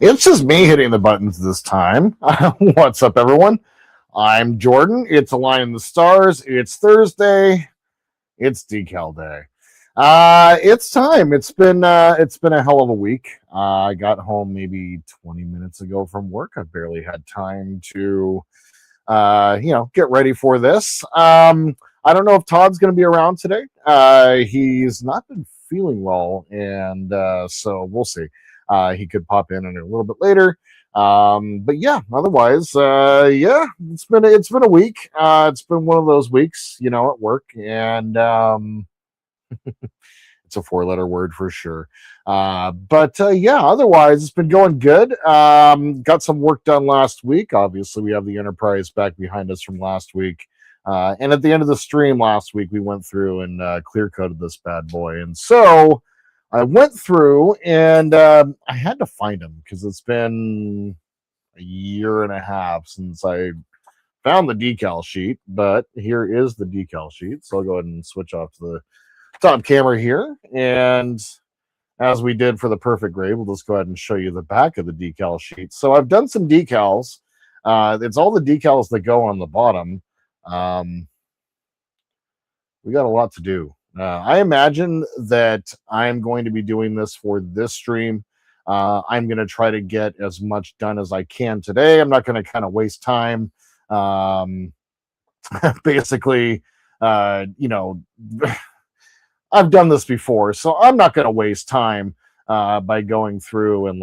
It's just me hitting the buttons this time. What's up, everyone? I'm Jordan. It's a line in the stars. It's Thursday. It's Decal Day. It's time. It's been a hell of a week. I got home maybe 20 minutes ago from work. I barely had time to get ready for this. I don't know if Todd's going to be around today. He's not been feeling well, and so we'll see. He could pop in a little bit later. But yeah, otherwise, yeah, it's been a week. It's been one of those weeks, at work, and it's a four-letter word for sure. But yeah, otherwise, it's been going good. Got some work done last week. Obviously, we have the Enterprise back behind us from last week. And at the end of the stream last week, we went through and clear coded this bad boy. And so I went through and I had to find him because it's been a year and a half since I found the decal sheet. But here is the decal sheet. So I'll go ahead and switch off to the top camera here. And as we did for the perfect grade, we'll just go ahead and show you the back of the decal sheet. So I've done some decals. It's all the decals that go on the bottom. We got a lot to do. I imagine that I'm going to be doing this for this stream. I'm going to try to get as much done as I can today. I'm not going to kind of waste time. Basically, I've done this before, so I'm not going to waste time by going through and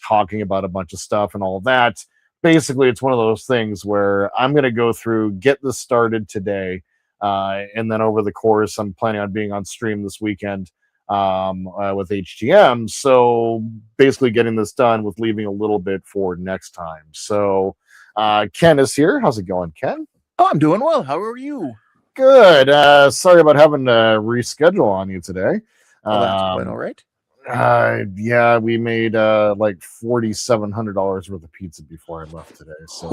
talking about a bunch of stuff and all of that. Basically, it's one of those things where I'm going to go through, get this started today, and then over the course, I'm planning on being on stream this weekend with HTM. So basically getting this done with leaving a little bit for next time. So Ken is here. How's it going, Ken? Oh, I'm doing well. How are you? Good. Sorry about having to reschedule on you today. Oh, that's quite all right. Yeah, we made like $4,700 worth of pizza before I left today, so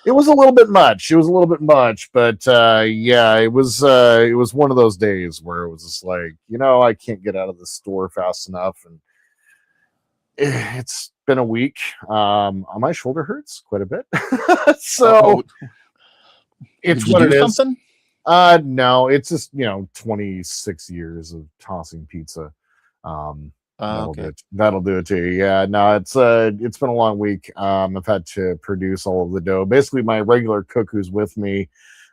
it was a little bit much. It was a little bit much, but yeah, it was one of those days where it was just like, I can't get out of the store fast enough, and it's been a week. My shoulder hurts quite a bit, so it's what it is. Something? No, it's just 26 years of tossing pizza. That'll do it to you. Yeah, no, it's been a long week. I've had to produce all of the dough. Basically, my regular cook who's with me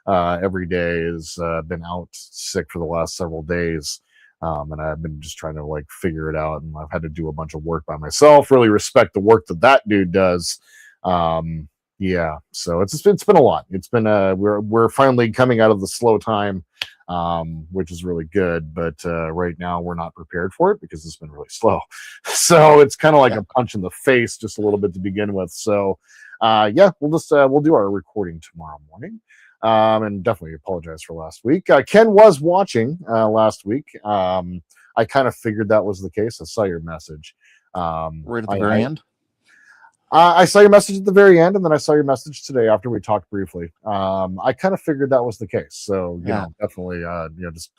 every day has been out sick for the last several days, and I've been just trying to figure it out. And I've had to do a bunch of work by myself. Really respect the work that dude does. Yeah, so it's been a lot. It's been we're finally coming out of the slow time, which is really good. But right now we're not prepared for it because it's been really slow. So it's kind of like a punch in the face, just a little bit to begin with. So yeah, we'll do our recording tomorrow morning. And definitely apologize for last week. Ken was watching last week. I kind of figured that was the case. I saw your message. Right at the very end. I saw your message at the very end, and then I saw your message today after we talked briefly. I kind of figured that was the case. So, definitely, just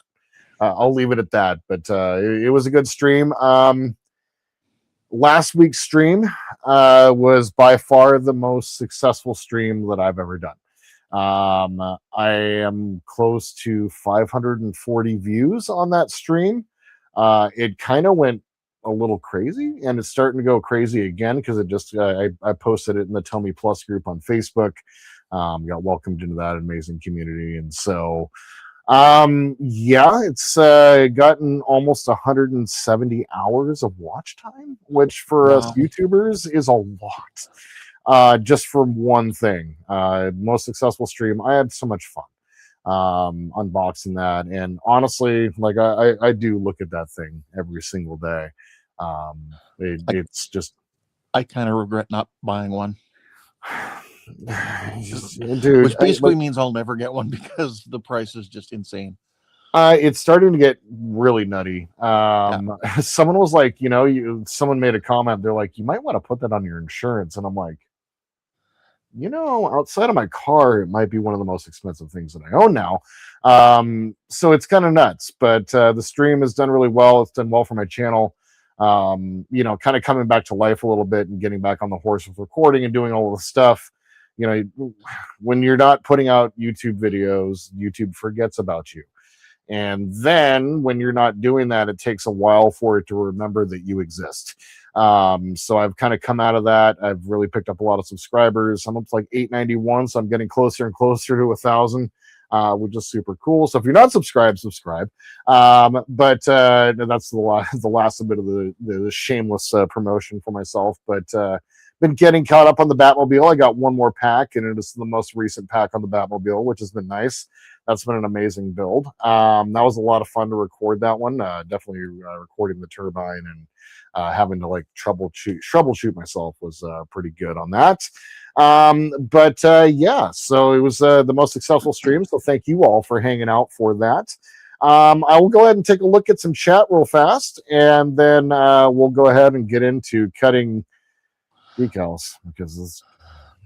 I'll leave it at that. But it was a good stream. Last week's stream was by far the most successful stream that I've ever done. I am close to 540 views on that stream. It kind of went a little crazy, and it's starting to go crazy again because it just I posted it in the Tell Me Plus group on Facebook. Got welcomed into that amazing community, and so yeah, it's gotten almost 170 hours of watch time, which for us YouTubers is a lot. Just from one thing, most successful stream. I had so much fun unboxing that, and honestly, I do look at that thing every single day. It's just, I kind of regret not buying one, dude, which basically means I'll never get one because the price is just insane. It's starting to get really nutty. Someone was like, someone made a comment. They're like, you might want to put that on your insurance, and I'm like, outside of my car, it might be one of the most expensive things that I own now. So it's kind of nuts, but the stream has done really well. It's done well for my channel. you know, kind of coming back to life a little bit and getting back on the horse with recording and doing all the stuff. You know, when you're not putting out YouTube videos, YouTube forgets about you. And then when you're not doing that, it takes a while for it to remember that you exist. So I've kind of come out of that. I've really picked up a lot of subscribers. I'm up to like 891, so I'm getting closer and closer to 1,000, which is super cool. So if you're not subscribed, subscribe. But that's the last bit of the shameless promotion for myself. But been getting caught up on the Batmobile. I got one more pack, and it is the most recent pack on the Batmobile, which has been nice. That's been an amazing build. That was a lot of fun to record that one. Definitely recording the turbine and having to like troubleshoot myself was pretty good on that. But yeah, so it was the most successful stream. So thank you all for hanging out for that. I will go ahead and take a look at some chat real fast, and then we'll go ahead and get into cutting decals because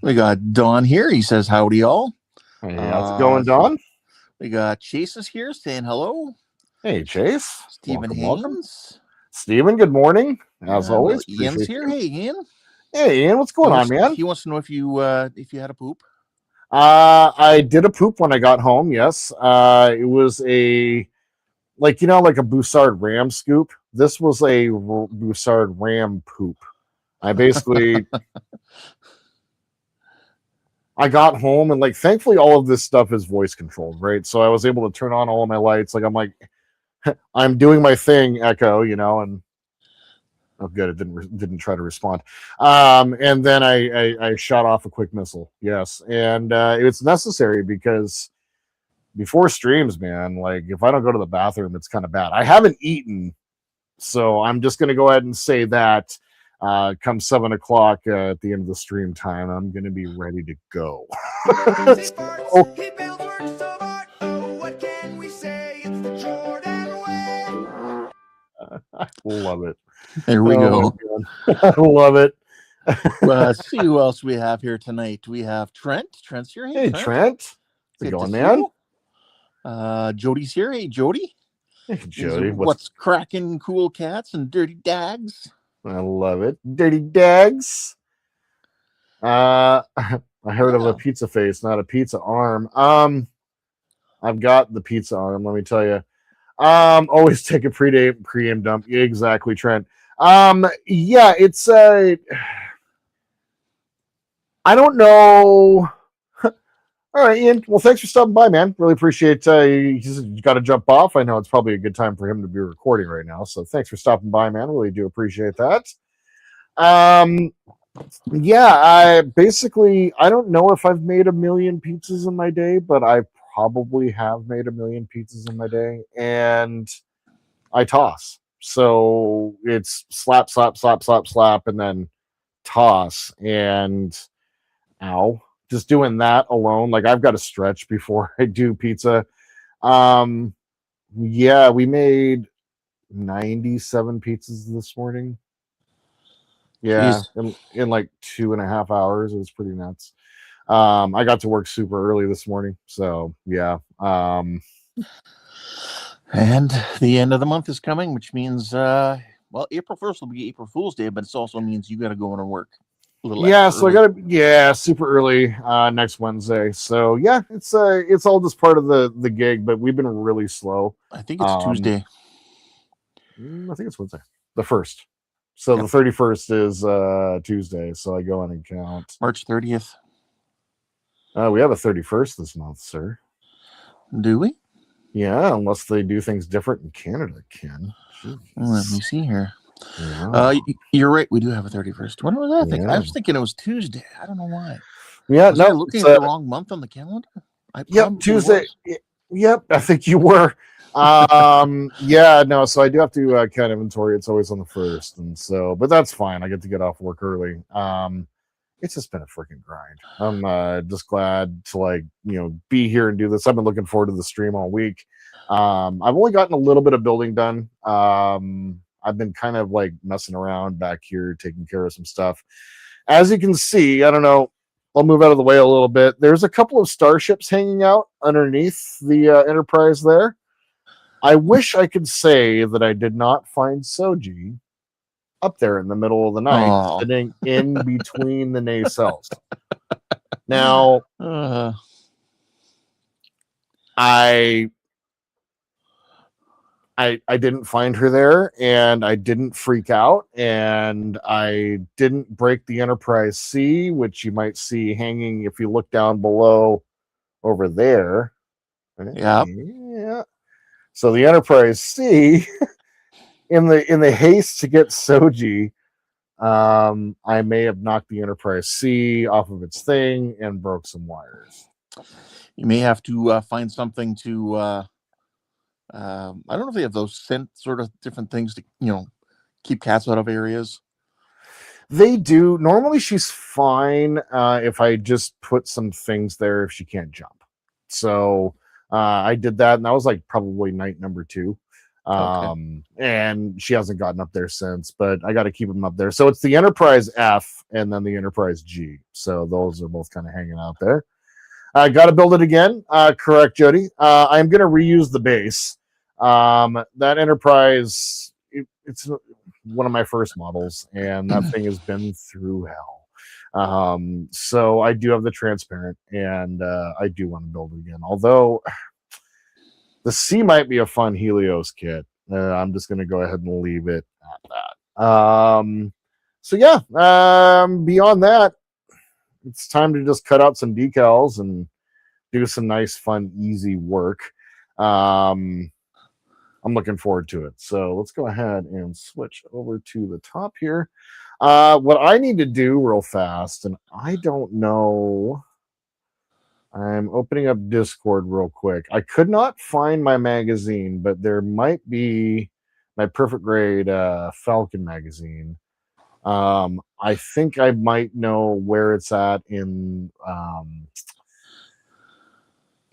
we got Don here. He says, howdy, all. Hey, how's it going, Don? We got Chase is here saying hello. Hey, Chase. Stephen Haynes. Welcome. Stephen, good morning. As always. Ian's here. Hey, Ian. Hey, Ian. What's going on, man? He wants to know if you had a poop. I did a poop when I got home. Yes. It was a like a Broussard Ram scoop. This was a Broussard Ram poop. I basically I got home and like thankfully all of this stuff is voice controlled, right? So I was able to turn on all of my lights. Like I'm like I'm doing my thing, Echo, and oh good, it didn't try to respond. And then I shot off a quick missile. Yes. And it's necessary because before streams, man, like if I don't go to the bathroom, it's kind of bad. I haven't eaten, so I'm just gonna go ahead and say that come 7 o'clock at the end of the stream time, I'm gonna be ready to go. I love it. There we go. I love it. Let's see who else we have here tonight. We have Trent. Trent's here. Hey, Trent. How's it going, man? Jody's here. Hey, Jody. Hey, Jody. What's cracking, cool cats and dirty dags? I love it. Dirty dags. I heard of a pizza face, not a pizza arm. I've got the pizza arm, let me tell you. Always take a pre-aim dump. Exactly, Trent. Yeah, it's I don't know. All right, Ian. Well, thanks for stopping by, man. Really appreciate you got to jump off. I know it's probably a good time for him to be recording right now. So thanks for stopping by, man. Really do appreciate that. Yeah, I don't know if I've made 1 million pizzas in my day, but I probably have made 1 million pizzas in my day, and I toss. So it's slap, slap, slap, slap, slap, and then toss. And ow. Just doing that alone, like I've got to stretch before I do pizza. Yeah, we made 97 pizzas this morning. Yeah, in like 2.5 hours. It was pretty nuts. I got to work super early this morning, so yeah. And the end of the month is coming, which means well, April 1st will be April Fool's Day, but it also means you got to go in and work. Yeah, so I gotta super early next Wednesday. So yeah, it's all just part of the gig, but we've been really slow. I think it's Tuesday. I think it's Wednesday, the 1st. So yep. The 31st is Tuesday. So I go in and count March 30th. We have a 31st this month, sir. Do we? Yeah, unless they do things different in Canada, Ken. Let me see here. Yeah. You're right. We do have a 31st. When was that thing? I was thinking it was Tuesday. I don't know why. Yeah, I looking at the wrong month on the calendar. Yep, Tuesday. Yep, I think you were. Yeah, no. So I do have to count inventory. It's always on the 1st, and so, but that's fine. I get to get off work early. It's just been a freaking grind. I'm just glad to be here and do this. I've been looking forward to the stream all week. I've only gotten a little bit of building done. I've been kind of messing around back here, taking care of some stuff. As you can see, I don't know, I'll move out of the way a little bit. There's a couple of starships hanging out underneath the Enterprise there. I wish I could say that I did not find Soji up there in the middle of the night, sitting in between the nacelles. Now, I didn't find her there, and I didn't freak out, and I didn't break the Enterprise C, which you might see hanging if you look down below over there. Yeah. So the Enterprise C, in the haste to get Soji, I may have knocked the Enterprise C off of its thing and broke some wires. You may have to find something to. I don't know if they have those scent sort of different things to keep cats out of areas. They do. Normally, she's fine if I just put some things there if she can't jump. So I did that, and that was like probably night number 2. And she hasn't gotten up there since, but I got to keep them up there. So it's the Enterprise F and then the Enterprise G. So those are both kind of hanging out there. I got to build it again. Correct, Jody. I'm going to reuse the base. That Enterprise, it's one of my first models, and that thing has been through hell. So I do have the transparent, and I do want to build it again. Although the C might be a fun Helios kit. I'm just going to go ahead and leave it at that. So yeah, beyond that, it's time to just cut out some decals and do some nice, fun, easy work. I'm looking forward to it. So let's go ahead and switch over to the top here. What I need to do real fast, and I don't know. I'm opening up Discord real quick. I could not find my magazine, but there might be my perfect grade Falcon magazine. I think I might know where it's at in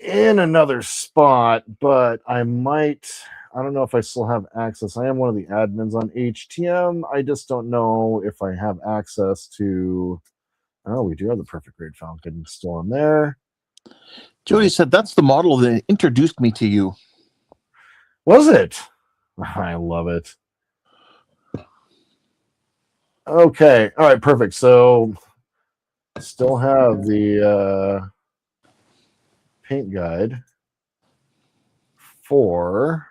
another spot, but I don't know if I still have access. I am one of the admins on HTM. I just don't know if I have access to. Oh, we do have the perfect grade Falcon still in there. Jody said that's the model that introduced me to you. Was it? I love it. Okay. All right. Perfect. So still have the paint guide for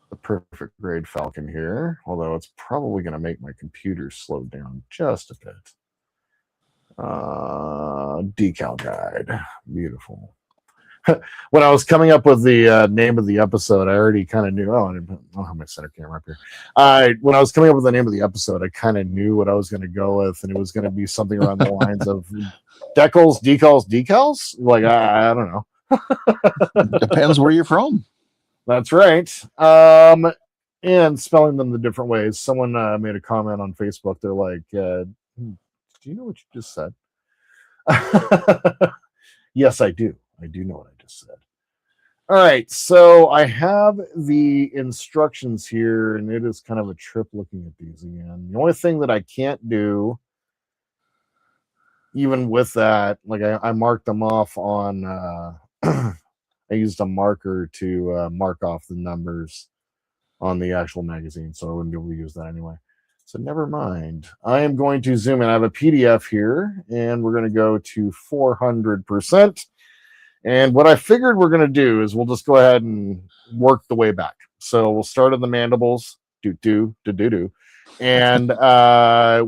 the perfect grade Falcon here, although it's probably going to make my computer slow down just a bit. Decal guide. Beautiful. When I was coming up with the name of the episode, I already kind of knew. I don't have my center camera up here. When I was coming up with the name of the episode, I kind of knew what I was going to go with, and it was going to be something around the lines of Deckals, Decals. Like I don't know. Depends where you're from. That's right. And spelling them the different ways. Someone made a comment on Facebook. They're like, "Do you know what you just said?" Yes, I do. I do know what I just said. All right, so I have the instructions here, and it is kind of a trip looking at these again. The only thing that I can't do, even with that, like I marked them off on, I used a marker to mark off the numbers on the actual magazine, so I wouldn't be able to use that anyway. So never mind. I am going to zoom in. I have a PDF here, and we're going to go to 400%. And what I figured we're going to do is we'll just go ahead and work the way back. So we'll start on the mandibles, and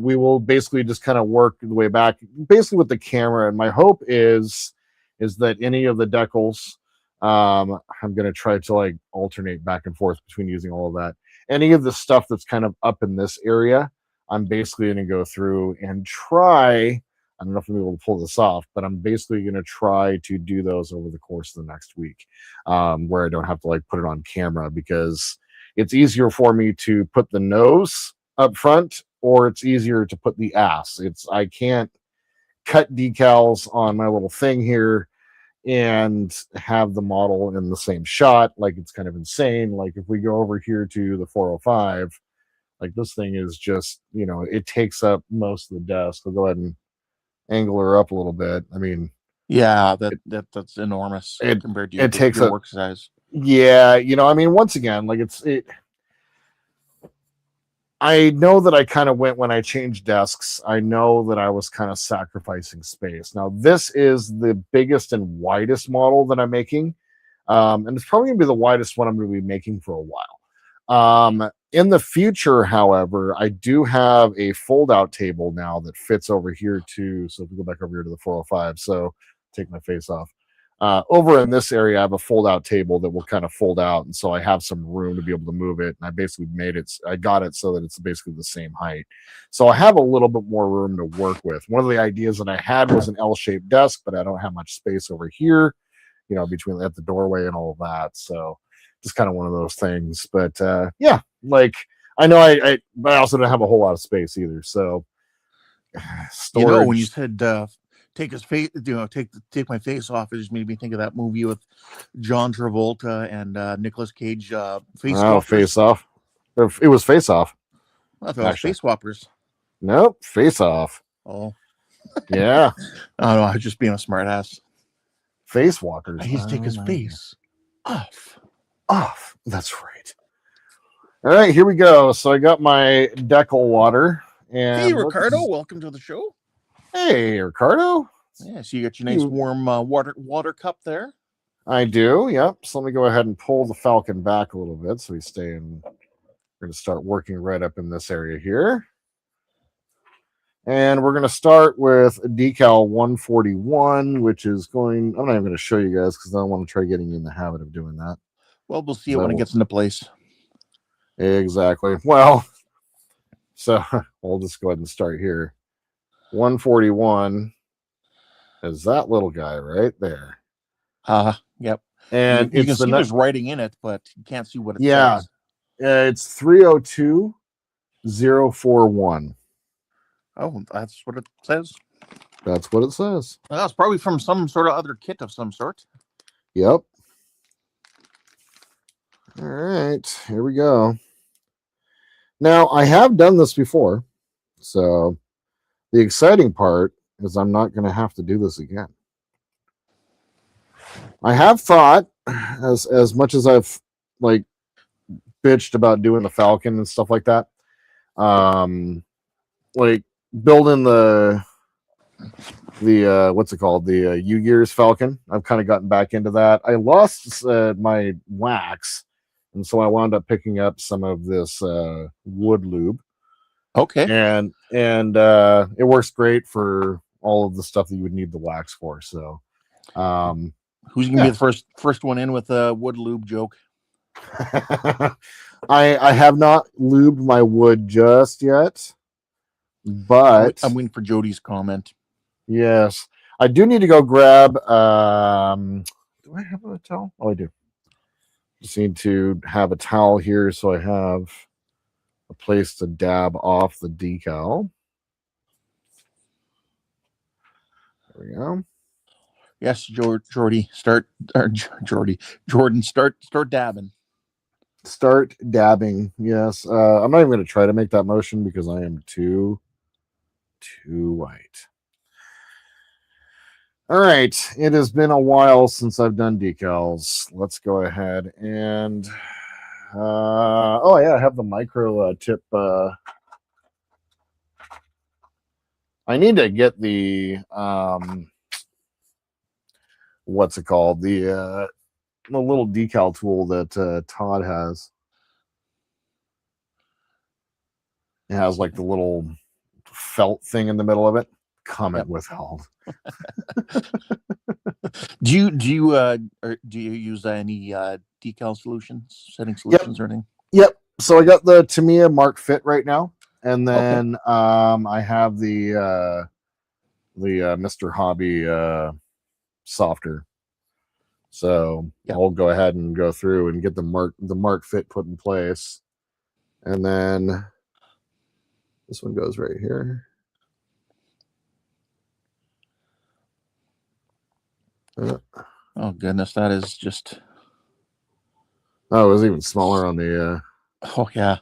we will basically just kind of work the way back, basically with the camera. And my hope is that any of the Deckals, I'm going to try to like alternate back and forth between using all of that. Any of the stuff that's kind of up in this area, I'm basically going to go through and try. I don't know if I'm able to pull this off, but I'm basically going to try to do those over the course of the next week, where I don't have to like put it on camera, because it's easier for me to put the nose up front, or it's easier to put the ass. I can't cut decals on my little thing here and have the model in the same shot. Like, it's kind of insane. Like, if we go over here to the 405, like this thing is just, it takes up most of the desk. I'll go ahead and angle her up a little bit. I mean, yeah, that's enormous compared to your work size. Yeah, I mean, once again, like I I know that I kind of went when I changed desks. I know that I was kind of sacrificing space. Now, this is the biggest and widest model that I'm making. And it's probably going to be the widest one I'm going to be making for a while. In the future, however, I do have a fold-out table now that fits over here too. So if we go back over here to the 405, so take my face off. Over in this area, I have a fold-out table that will kind of fold out, and so I have some room to be able to move it. And I basically I got it so that it's basically the same height. So I have a little bit more room to work with. One of the ideas that I had was an L-shaped desk, but I don't have much space over here, between at the doorway and all of that. So just kind of one of those things. But yeah, like I know but I also don't have a whole lot of space either. So storage. When you said take his face, take my face off, it just made me think of that movie with John Travolta and Nicolas Cage. Face Off. It was Face Off. I thought it was Face Swappers. Nope, Face Off. Oh, yeah. I don't know. I was just being a smart ass. Face Walkers. He's take his face off. That's right. All right, here we go. So I got my Deckal water. And hey, Ricardo, welcome to the show. Hey, Ricardo. Yeah, so you got your nice warm water cup there. I do, yep. So let me go ahead and pull the Falcon back a little bit so we stay in. We're going to start working right up in this area here. And we're going to start with a Decal 141, which is going... I'm not even going to show you guys because I don't want to try getting in the habit of doing that. Well, we'll see it when it gets into place. Exactly. Well, so we'll just go ahead and start here. 141 is that little guy right there. Yep. And you can see there's writing in it, but you can't see what it says. It's 302041. Oh, that's what it says. That's what it says. Well, that's probably from some sort of other kit of some sort. Yep. All right, here we go. Now, I have done this before, so the exciting part is I'm not going to have to do this again. I have thought, as much as I've like bitched about doing the Falcon and stuff like that, like building the what's it called, the U-Gears Falcon. I've kind of gotten back into that. I lost my wax, and so I wound up picking up some of this wood lube. Okay. And it works great for all of the stuff that you would need the wax for. So who's gonna be the first one in with a wood lube joke? I have not lubed my wood just yet, but I'm waiting for Jody's comment. Yes, I do need to go grab do I have a towel? Oh, I do. Just need to have a towel here so I have a place to dab off the decal. There we go. Yes, Jordan, start dabbing. Start dabbing. Yes. I'm not even going to try to make that motion because I am too white. All right. It has been a while since I've done decals. Let's go ahead and oh yeah, I have the micro tip. I need to get the what's it called? The little decal tool that Todd has. It has like the little felt thing in the middle of it. Comment withheld. Do you use any decal solutions, setting solutions, or anything? Yep. So I got the Tamiya Mark Fit right now, and then I have the Mr. Hobby softer. So I'll go ahead and go through and get the Mark Fit put in place, and then this one goes right here. Oh goodness, that is just. Oh, it was even smaller on the. Oh yeah.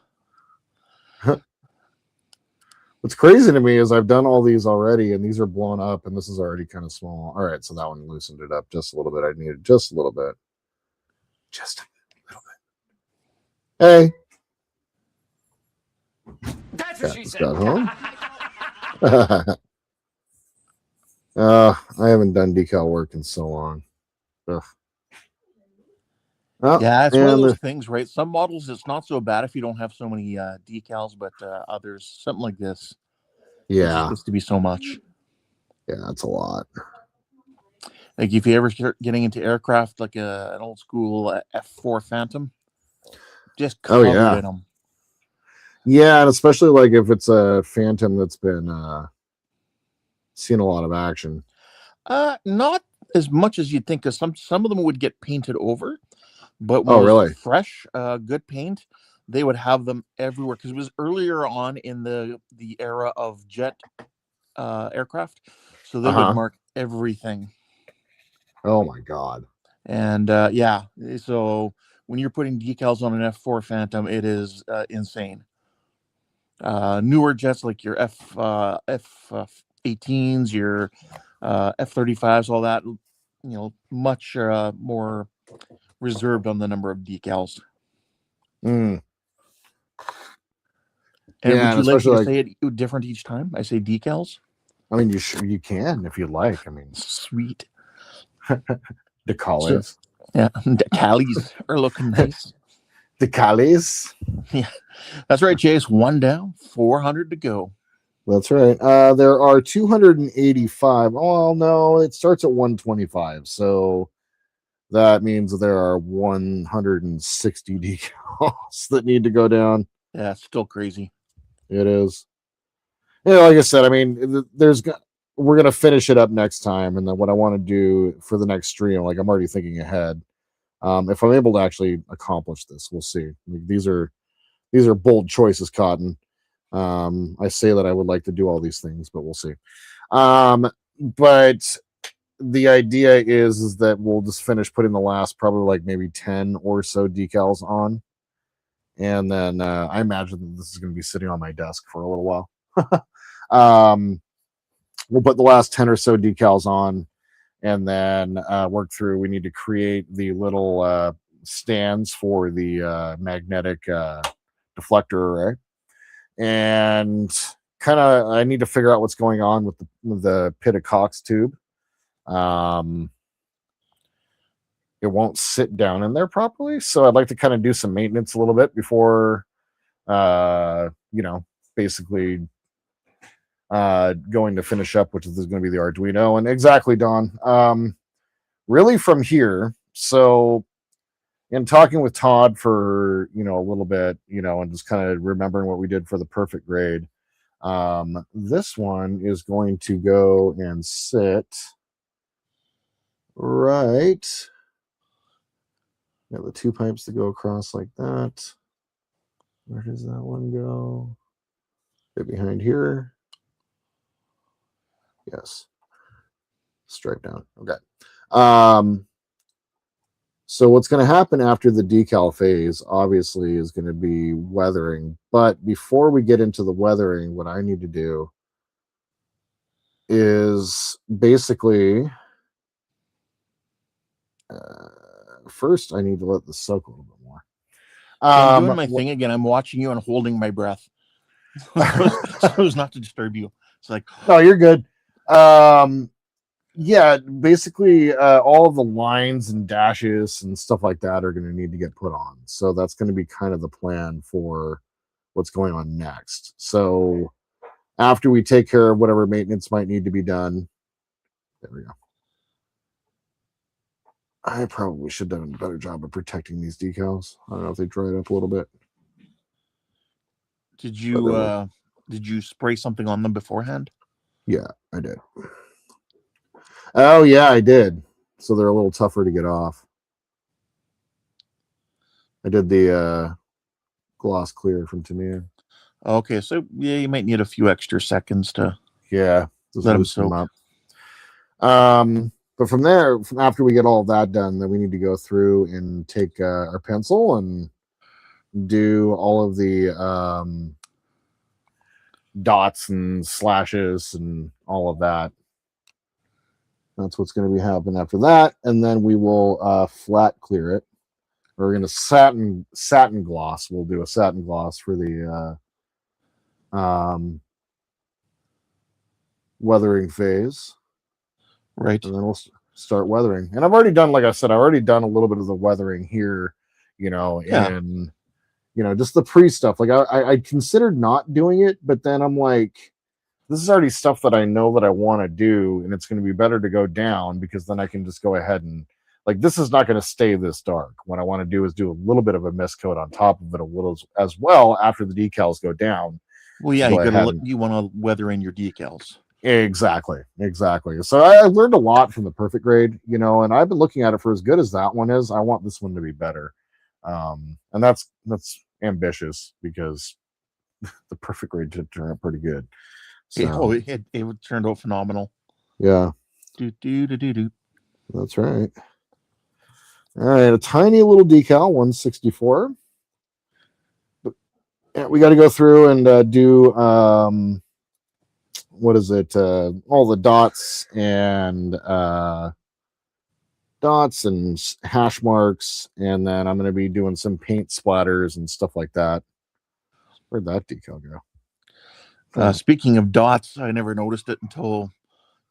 What's crazy to me is I've done all these already, and these are blown up, and this is already kind of small. All right, so that one loosened it up just a little bit. I needed just a little bit. Just a little bit. Hey. That's what she said. got home. I haven't done decal work in so long. Ugh. Oh, Yeah, it's one of and those things, right? Some models, it's not so bad if you don't have so many decals, but others, something like this, it just yeah, gets to be so much. yeah, that's a lot. Like if you ever start getting into aircraft, like an old school F4 Phantom, just Oh covered yeah, in them. yeah, and especially like if it's a Phantom that's been seen a lot of action. Not as much as you'd think, because some of them would get painted over, but when Oh it was really? fresh, good paint, they would have them everywhere because it was earlier on in the era of jet aircraft, so they would mark everything. Oh my god. And yeah, so when you're putting decals on an F4 Phantom, it is insane. Newer jets like your F-18s, your F-35s, all that, much more reserved on the number of decals. Mm. And Yeah, would and you like me especially to say it different each time? I say decals. I mean, you can if you like. I mean, Sweet. Decals. So, yeah, Decals are looking nice. Decals. Yeah, that's right, Chase. One down, 400 to go. That's right. There are 285. Oh no, it starts at 125. So that means there are 160 decals that need to go down. Yeah, it's still crazy. It is. Yeah, like I said, I mean, we're gonna finish it up next time, and then what I want to do for the next stream, like I'm already thinking ahead. If I'm able to actually accomplish this, we'll see. Like, these are bold choices, Cotton. I say that I would like to do all these things, but we'll see. But the idea is that we'll just finish putting the last probably like maybe 10 or so decals on, and then I imagine that this is going to be sitting on my desk for a little while. We'll put the last 10 or so decals on, and then work through. We need to create the little stands for the magnetic deflector array, and kind of I need to figure out what's going on with the Pitta Cox tube. It won't sit down in there properly, so I'd like to kind of do some maintenance a little bit before basically going to finish up, which is going to be the Arduino. And exactly, Don, really from here, so in talking with Todd for a little bit, and just kind of remembering what we did for the perfect grade, this one is going to go and sit right. Got the two pipes that go across like that. Where does that one go? Right behind here. Yes. Straight down. Okay. So what's going to happen after the decal phase, obviously, is going to be weathering. But before we get into the weathering, what I need to do is basically first I need to let this soak a little bit more. I'm doing my thing again. I'm watching you and holding my breath so as not to disturb you. It's like, no, you're good. Yeah, basically all of the lines and dashes and stuff like that are going to need to get put on. So that's going to be kind of the plan for what's going on next. So after we take care of whatever maintenance might need to be done, there we go. I probably should have done a better job of protecting these decals. I don't know if they dried up a little bit. Did you spray something on them beforehand? Yeah, I did. Oh yeah, I did. So they're a little tougher to get off. I did the gloss clear from Tamiya. Okay, so yeah, you might need a few extra seconds to let them soak up. But from there, after we get all of that done, then we need to go through and take our pencil and do all of the dots and slashes and all of that. That's what's going to be happening after that, and then we will flat clear it. We're going to satin gloss. We'll do a satin gloss for the weathering phase, Right. and then we'll start weathering. And I've already done, like I said, I've already done a little bit of the weathering here, Yeah. in just the pre stuff. Like I considered not doing it, but then I'm like, this is already stuff that I know that I want to do, and it's going to be better to go down because then I can just go ahead and, like, this is not going to stay this dark. What I want to do is do a little bit of a mist coat on top of it, a little as well after the decals go down. Well, yeah, Go ahead. you want to weather in your decals. Exactly. So I learned a lot from the perfect grade, and I've been looking at it for as good as that one is. I want this one to be better, and that's ambitious because the perfect grade did turn out pretty good. So it turned out phenomenal. Yeah. Do. That's right. All right, a tiny little decal, 164. But yeah, we got to go through and do what is it? All the dots and hash marks, and then I'm going to be doing some paint splatters and stuff like that. Where'd that decal go? Speaking of dots, I never noticed it until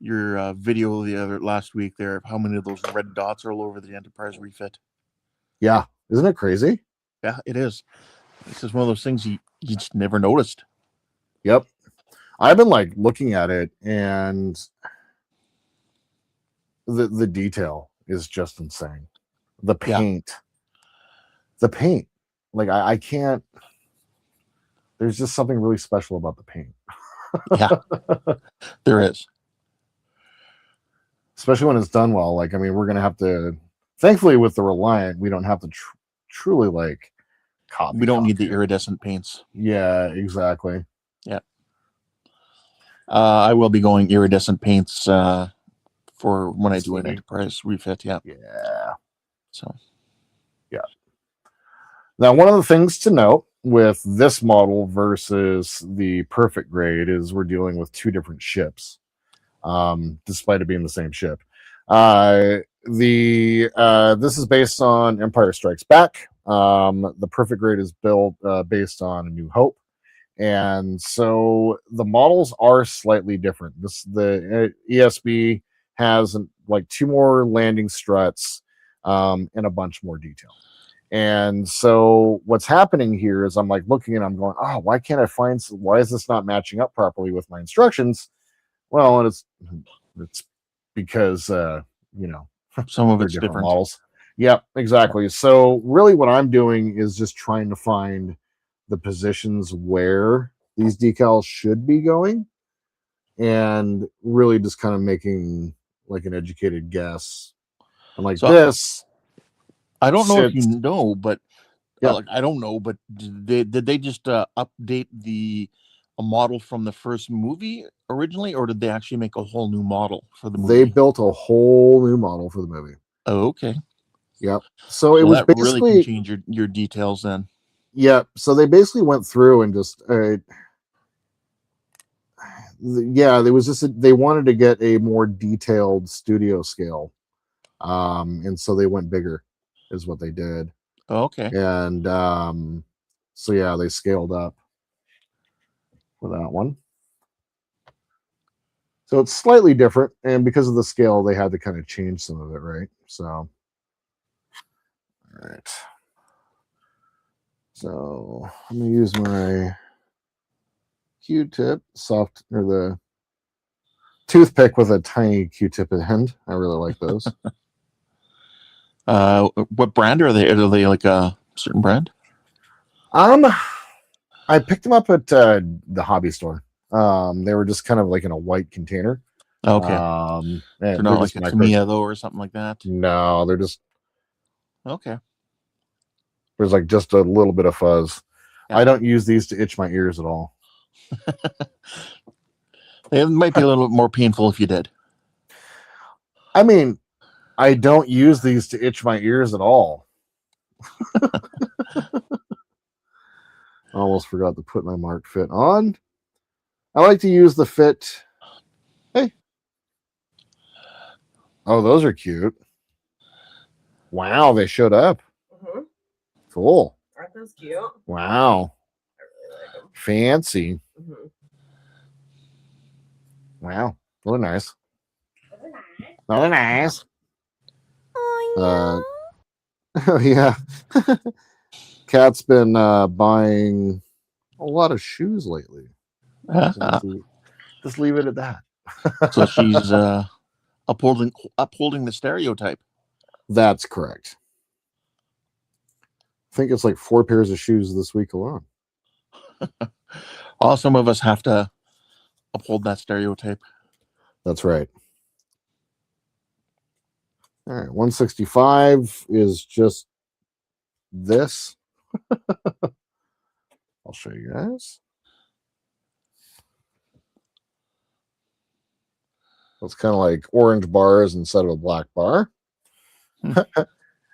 your video last week there of how many of those red dots are all over the Enterprise refit. Yeah, isn't it crazy? Yeah, it is. This is one of those things you just never noticed. Yep. I've been like looking at it, and the detail is just insane. The paint. Like I can't. There's just something really special about the paint. Yeah, there is. Especially when it's done well. Like, I mean, we're going to have to, thankfully with the Reliant, we don't have to truly like copy. We don't need the iridescent paints. Yeah, exactly. Yeah. I will be going iridescent paints for when I do an Enterprise refit. Yeah. Yeah. So. Yeah. Now, one of the things to note with this model versus the perfect grade is we're dealing with two different ships, despite it being the same ship. This is based on Empire Strikes Back. The perfect grade is built based on A New Hope, and so the models are slightly different. The ESB has like 2 more landing struts and a bunch more detail. And so what's happening here is I'm like looking and I'm going, oh, why can't I find? Why is this not matching up properly with my instructions? Well, it's because some of it's different models. Yep, exactly. Yeah. So really, what I'm doing is just trying to find the positions where these decals should be going, and really just kind of making like an educated guess. I'm like, this. I don't know if you know, but I don't know, but did they just update a model from the first movie originally, or did they actually make a whole new model for the movie? They built a whole new model for the movie. Oh, okay. Yep. So it was basically really can change your details then. Yeah. So they basically went through and just there was just they wanted to get a more detailed studio scale, and so they went bigger, is what they did. Oh, okay. And so yeah, they scaled up for that one. So it's slightly different, and because of the scale, they had to kind of change some of it, right? So, all right. So I'm gonna use my Q-tip, or the toothpick with a tiny Q-tip end. I really like those. What brand are they? Are they like a certain brand? I picked them up at the hobby store. They were just kind of like in a white container. Okay. They're not like a Tamiya though, or something like that. No, they're just okay. There's like just a little bit of fuzz. Yeah. I don't use these to itch my ears at all. It might be a little bit more painful if you did. I mean, I don't use these to itch my ears at all. I almost forgot to put my mark fit on. I like to use the fit. Hey. Oh, those are cute. Wow, they showed up. Mm-hmm. Cool. Aren't those cute? Wow. I really like them. Fancy. Wow. Really nice. Really nice. Oh, Yeah. Kat's been buying a lot of shoes lately. Just leave it at that. So she's upholding the stereotype. That's correct. I think it's like 4 pairs of shoes this week alone. Some of us have to uphold that stereotype. That's right. All right, 165 is just this. I'll show you guys. It's kind of like orange bars instead of a black bar.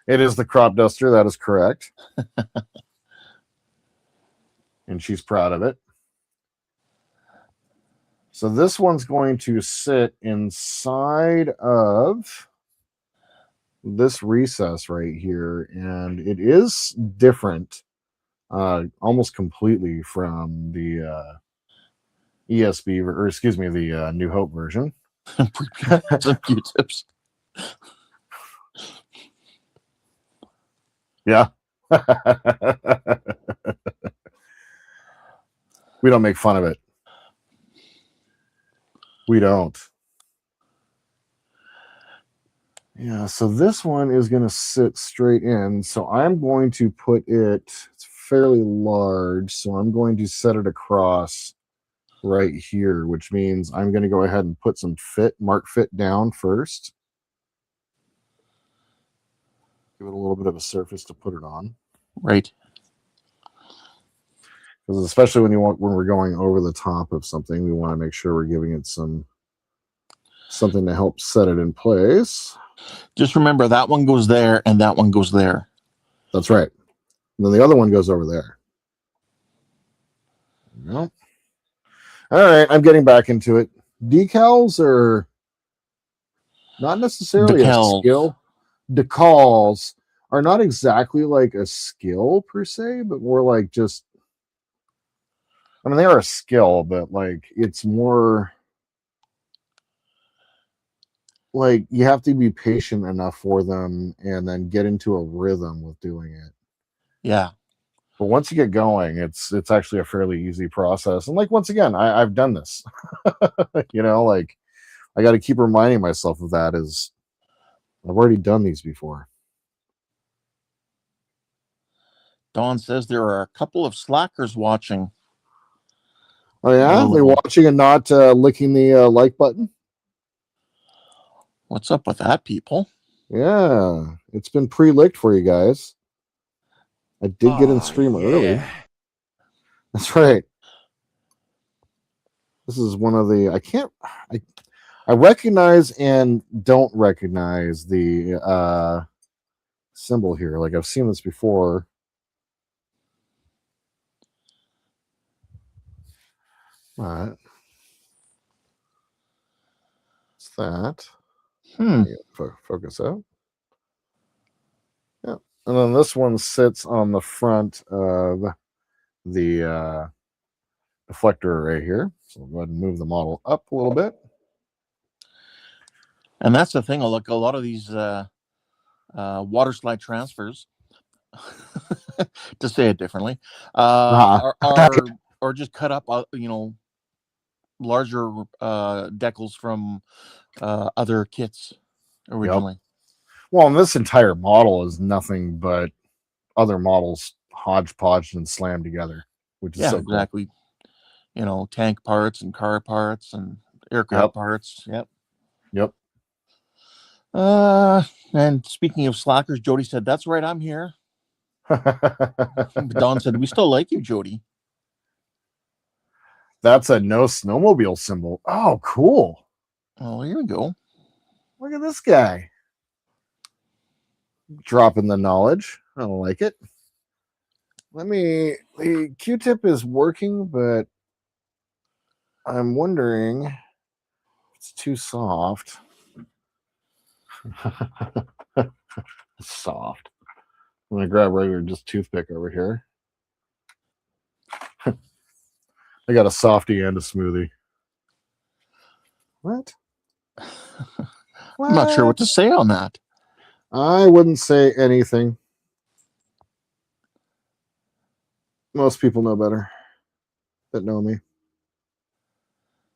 It is the crop duster. That is correct. And she's proud of it. So this one's going to sit inside of this recess right here. And it is different almost completely from the ESB, or excuse me, the New Hope version. Some Q-tips. Yeah. We don't make fun of it. We don't. Yeah, so this one is going to sit straight in. So I'm going to put it, it's fairly large, so I'm going to set it across right here, which means I'm going to go ahead and put some mark fit down first. Give it a little bit of a surface to put it on. Right. Because especially when we're going over the top of something, we want to make sure we're giving it something to help set it in place. Just remember that one goes there and that one goes there. That's right. And then the other one goes over there. All right, I'm getting back into it. Decals are not necessarily a skill. Decals are not exactly like a skill per se, but more like just, I mean, they are a skill, but like it's more like you have to be patient enough for them and then get into a rhythm with doing it. Yeah. But once you get going, it's actually a fairly easy process. And like, once again, I've done this. Like I got to keep reminding myself of that, as I've already done these before. Dawn says there are a couple of slackers watching. Oh yeah, they're watching and not licking the like button. What's up with that, people? Yeah, it's been pre-licked for you guys. I did get in stream early. That's right. This is one of the I recognize and don't recognize the symbol here. Like I've seen this before. But it's that. Focus out. Yeah. And then this one sits on the front of the deflector right here. So we'll go ahead and move the model up a little bit. And that's the thing. Look, a lot of these water slide transfers, to say it differently, are just cut up, larger decals from other kits originally. Yep. Well, and this entire model is nothing but other models hodgepodged and slammed together, which is so exactly. Cool. Tank parts and car parts and aircraft parts. Yep. And speaking of slackers, Jody said, "That's right, I'm here." Don said, "We still like you, Jody." That's a no snowmobile symbol. Oh, cool. Oh, here we go. Look at this guy. Dropping the knowledge. I don't like it. The Q-tip is working, but I'm wondering if it's too soft. It's soft. I'm going to grab a regular just toothpick over here. I got a softie and a smoothie. What? I'm not sure what to say on that. I wouldn't say anything. Most people know better that know me.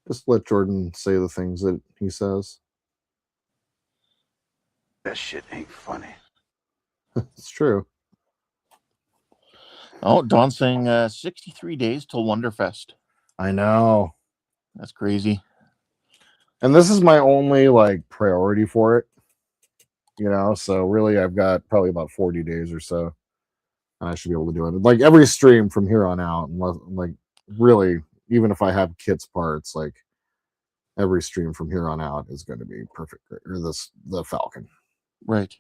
Just let Jordan say the things that he says. That shit ain't funny. It's true. Oh, Don's saying 63 days till Wonderfest. I know. That's crazy. And this is my only like priority for it. You know, so really I've got probably about 40 days or so. I should be able to do it. Like every stream from here on out, unless, like really, even if I have Kit's parts, like every stream from here on out is going to be perfect. Or the Falcon. Right.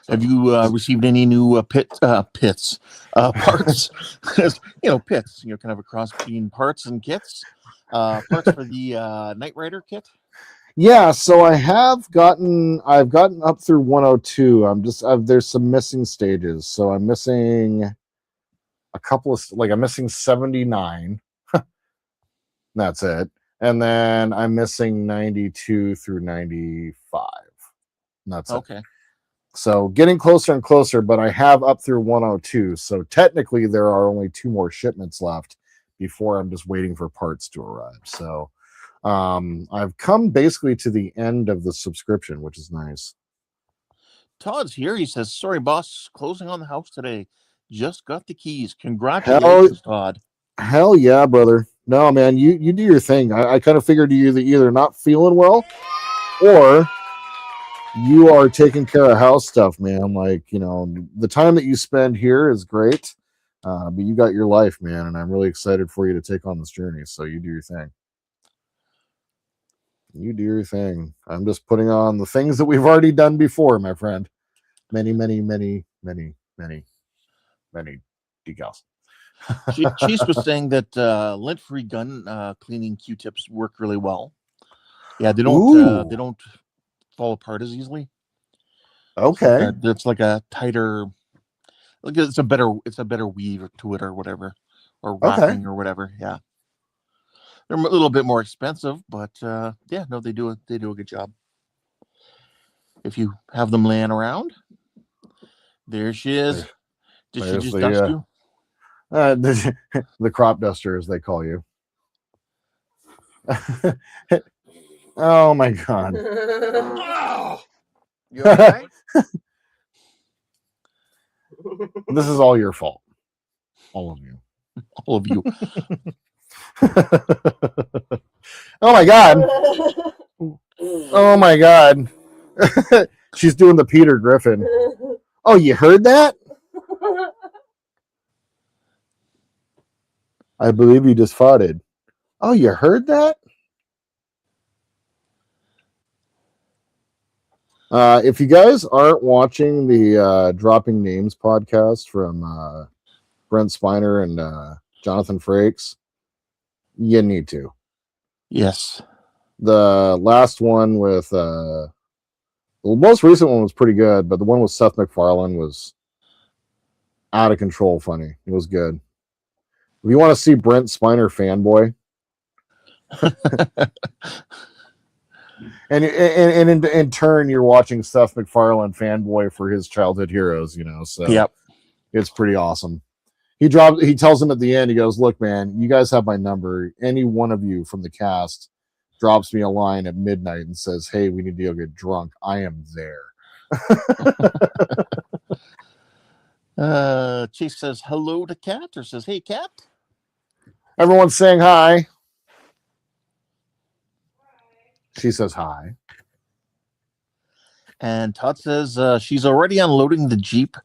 So, have you received any new parts? Pits, kind of a cross between parts and kits. Parts for the Knight Rider kit. Yeah, so I've gotten up through 102. There's some missing stages. So I'm missing a couple of, like, I'm missing 79. That's it. And then I'm missing 92 through 95. That's okay. It. So getting closer and closer, but I have up through 102. So technically there are only 2 more shipments left before I'm just waiting for parts to arrive. So I've come basically to the end of the subscription, which is nice. Todd's here. He says, "Sorry, boss, closing on the house today. Just got the keys. Congratulations, Todd." Hell yeah, brother. No, man, you do your thing. I kind of figured you either not feeling well or you are taking care of house stuff, man. Like, you know, the time that you spend here is great, but you got your life, man, and I'm really excited for you to take on this journey. So you do your thing. You do your thing. I'm just putting on the things that we've already done before, my friend. Many, many, many, many, many, many decals. Chase was saying that lint-free gun cleaning Q-tips work really well. Yeah, they don't fall apart as easily. Okay, it's like a tighter, like it's a better weave to it or whatever, or wrapping or whatever. Yeah, they're a little bit more expensive, but yeah, no, they do a good job. If you have them laying around, there she is. Did she just dust you? The crop duster, as they call you. Oh my god. You all right? This is all your fault. All of you. All of you. Oh my god. Oh my god. She's doing the Peter Griffin. Oh, you heard that? I believe you just farted. Oh, you heard that? If you guys aren't watching the Dropping Names podcast from Brent Spiner and Jonathan Frakes, you need to. Yes. The last one with the most recent one was pretty good, but the one with Seth MacFarlane was out of control funny. It was good. If you want to see Brent Spiner fanboy, and in turn you're watching Seth MacFarlane fanboy for his childhood heroes, you know. So yep, it's pretty awesome. He tells him at the end, he goes, "Look, man, you guys have my number. Any one of you from the cast drops me a line at midnight and says, 'Hey, we need to go get drunk.' I am there." Chase says hello to Cat, or says, "Hey, Cat." Everyone's saying hi. She says hi. And Todd says she's already unloading the Jeep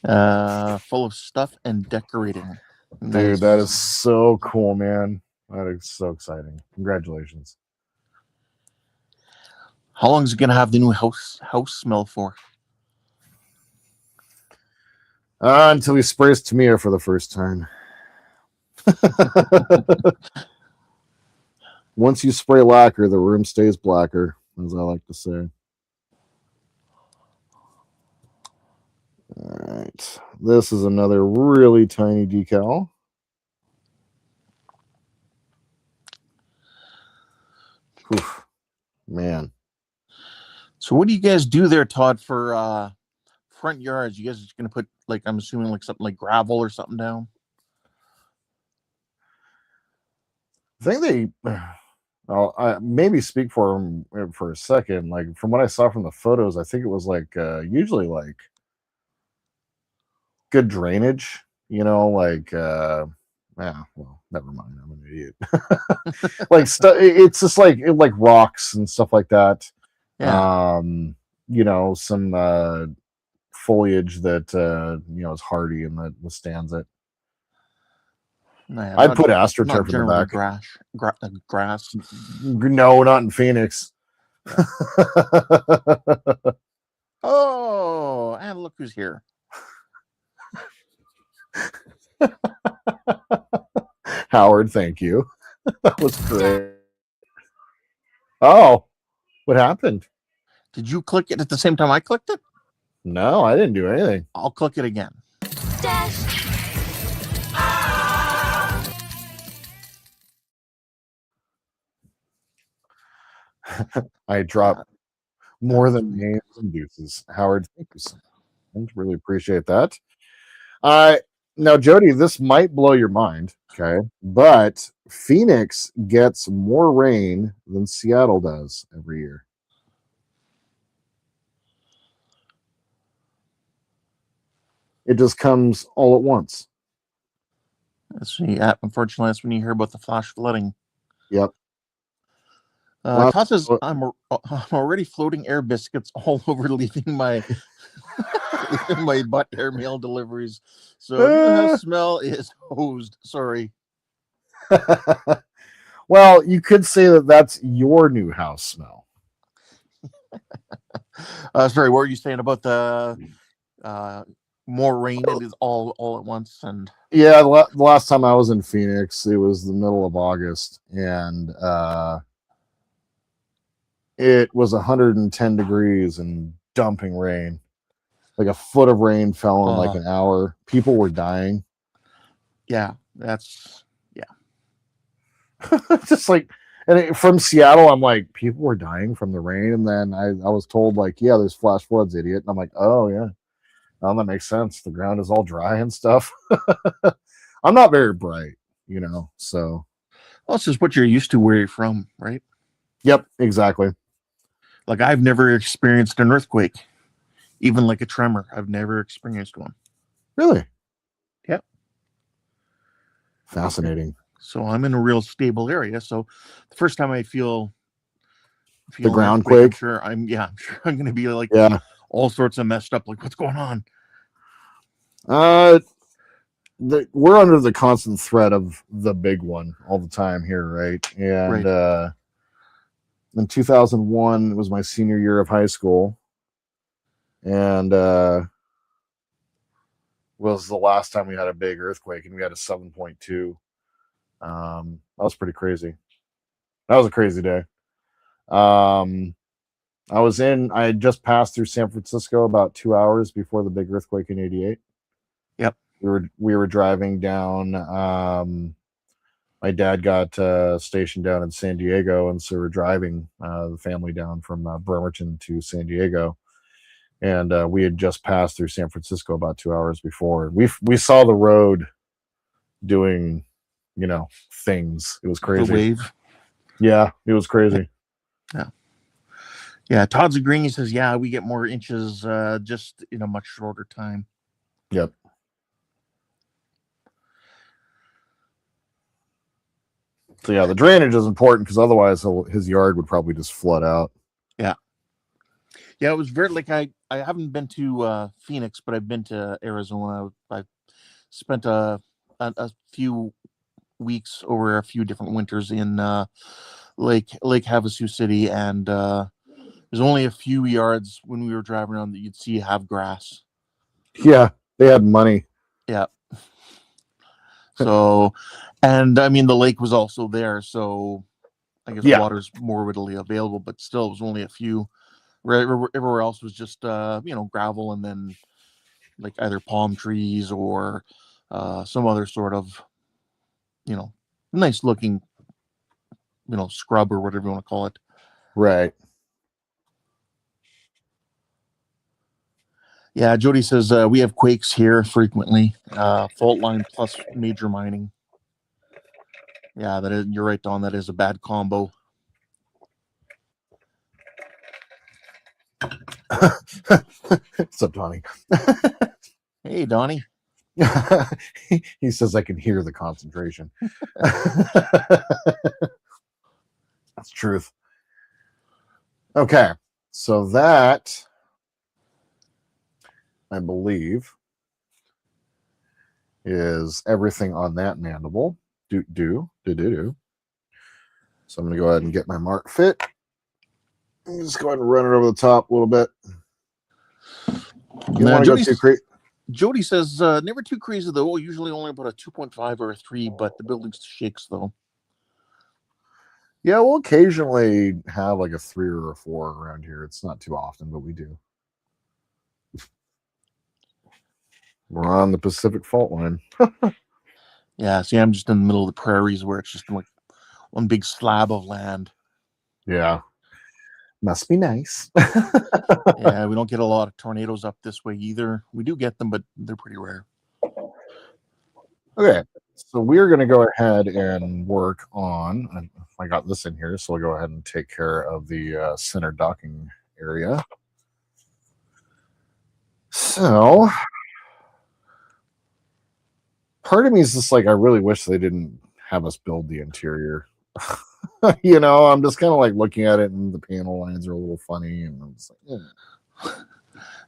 full of stuff and decorating. Dude, nice. That is so cool, man. That is so exciting. Congratulations. How long is it going to have the new house smell for? Until he sprays Tamiya for the first time. Once you spray lacquer, the room stays blacker, as I like to say. All right. This is another really tiny decal. Oof, man. So what do you guys do there, Todd, for front yards? You guys are going to put, like, I'm assuming, like something like gravel or something down? I think they, I maybe speak for them for a second. Like from what I saw from the photos, I think it was like usually like good drainage, like yeah, well, never mind. I'm an idiot. Like stuff, it's just like rocks and stuff like that. Yeah. Some foliage that is hardy and that withstands it. Yeah, I'd put not AstroTurf in the generally back. grass. No, not in Phoenix. Yeah. Oh, and look who's here. Howard, thank you. That was great. Oh, what happened? Did you click it at the same time I clicked it? No, I didn't do anything. I'll click it again. I dropped more than names and deuces. Howard, thank you so much. Really appreciate that. Now, Jody, this might blow your mind, okay? But Phoenix gets more rain than Seattle does every year. It just comes all at once. Unfortunately, that's when you hear about the flash flooding. Yep. Todd says, I'm already floating air biscuits all over, leaving my my butt airmail deliveries. So the smell is hosed. Sorry. Well, you could say that that's your new house smell. Sorry, what were you saying about the more rain? It is all at once, and yeah, the last time I was in Phoenix, it was the middle of August, and it was 110 degrees and dumping rain. Like a foot of rain fell in like an hour. People were dying. Yeah, just like, and from Seattle, I'm like, people were dying from the rain, and then I was told like, yeah, there's flash floods, idiot, and I'm like, oh yeah, well, that makes sense. The ground is all dry and stuff. I'm not very bright, so. Well, it's just what you're used to where you're from, right? Yep, exactly. Like I've never experienced an earthquake, even like a tremor. I've never experienced one. Really? Yep. Fascinating. So I'm in a real stable area. So the first time I feel the ground quake, I'm sure I'm going to be like all sorts of messed up. Like, what's going on? We're under the constant threat of the big one all the time here, right? And in 2001, it was my senior year of high school, and was the last time we had a big earthquake, and we had a 7.2. That was pretty crazy. That was a crazy day. I had just passed through San Francisco about 2 hours before the big earthquake in '88. Yep. We were driving down. My dad got stationed down in San Diego, and so we're driving the family down from Bremerton to San Diego, and we had just passed through San Francisco about 2 hours before. We saw the road doing, things. It was crazy. The wave. Yeah, it was crazy. Yeah. Todd's agreeing. He says, "Yeah, we get more inches just in a much shorter time." Yep. So yeah, the drainage is important because otherwise his yard would probably just flood out. Yeah. Yeah, it was very like I haven't been to Phoenix, but I've been to Arizona. I spent a few weeks over a few different winters in Lake Havasu City, and there's only a few yards when we were driving around that you'd see have grass. Yeah, they had money. Yeah. So, and I mean the lake was also there, so I guess water's more readily available, but still it was only a few. Everywhere else was just gravel, and then like either palm trees or some other sort of nice looking scrub or whatever you want to call it. Right. Yeah, Jody says we have quakes here frequently. Fault line plus major mining. Yeah, you're right, Don. That is a bad combo. What's up, Donnie? Hey, Donnie. He says I can hear the concentration. That's truth. Okay, so that, I believe, is everything on that mandible. Do. So I'm going to go ahead and get my mark fit. Just go ahead and run it over the top a little bit. You want to go too crazy? Jody says never too crazy though. Usually only about a 2.5 or a 3, but the building shakes though. Yeah, we'll occasionally have like a 3 or a 4 around here. It's not too often, but we do. We're on the Pacific Fault Line. Yeah, see, I'm just in the middle of the prairies where it's just like one big slab of land. Yeah. Must be nice. Yeah, we don't get a lot of tornadoes up this way either. We do get them, but they're pretty rare. Okay, so we're going to go ahead and work on, I got this in here, so we'll go ahead and take care of the center docking area. So, part of me is just like, I really wish they didn't have us build the interior. I'm just kind of like looking at it, and the panel lines are a little funny, and I'm just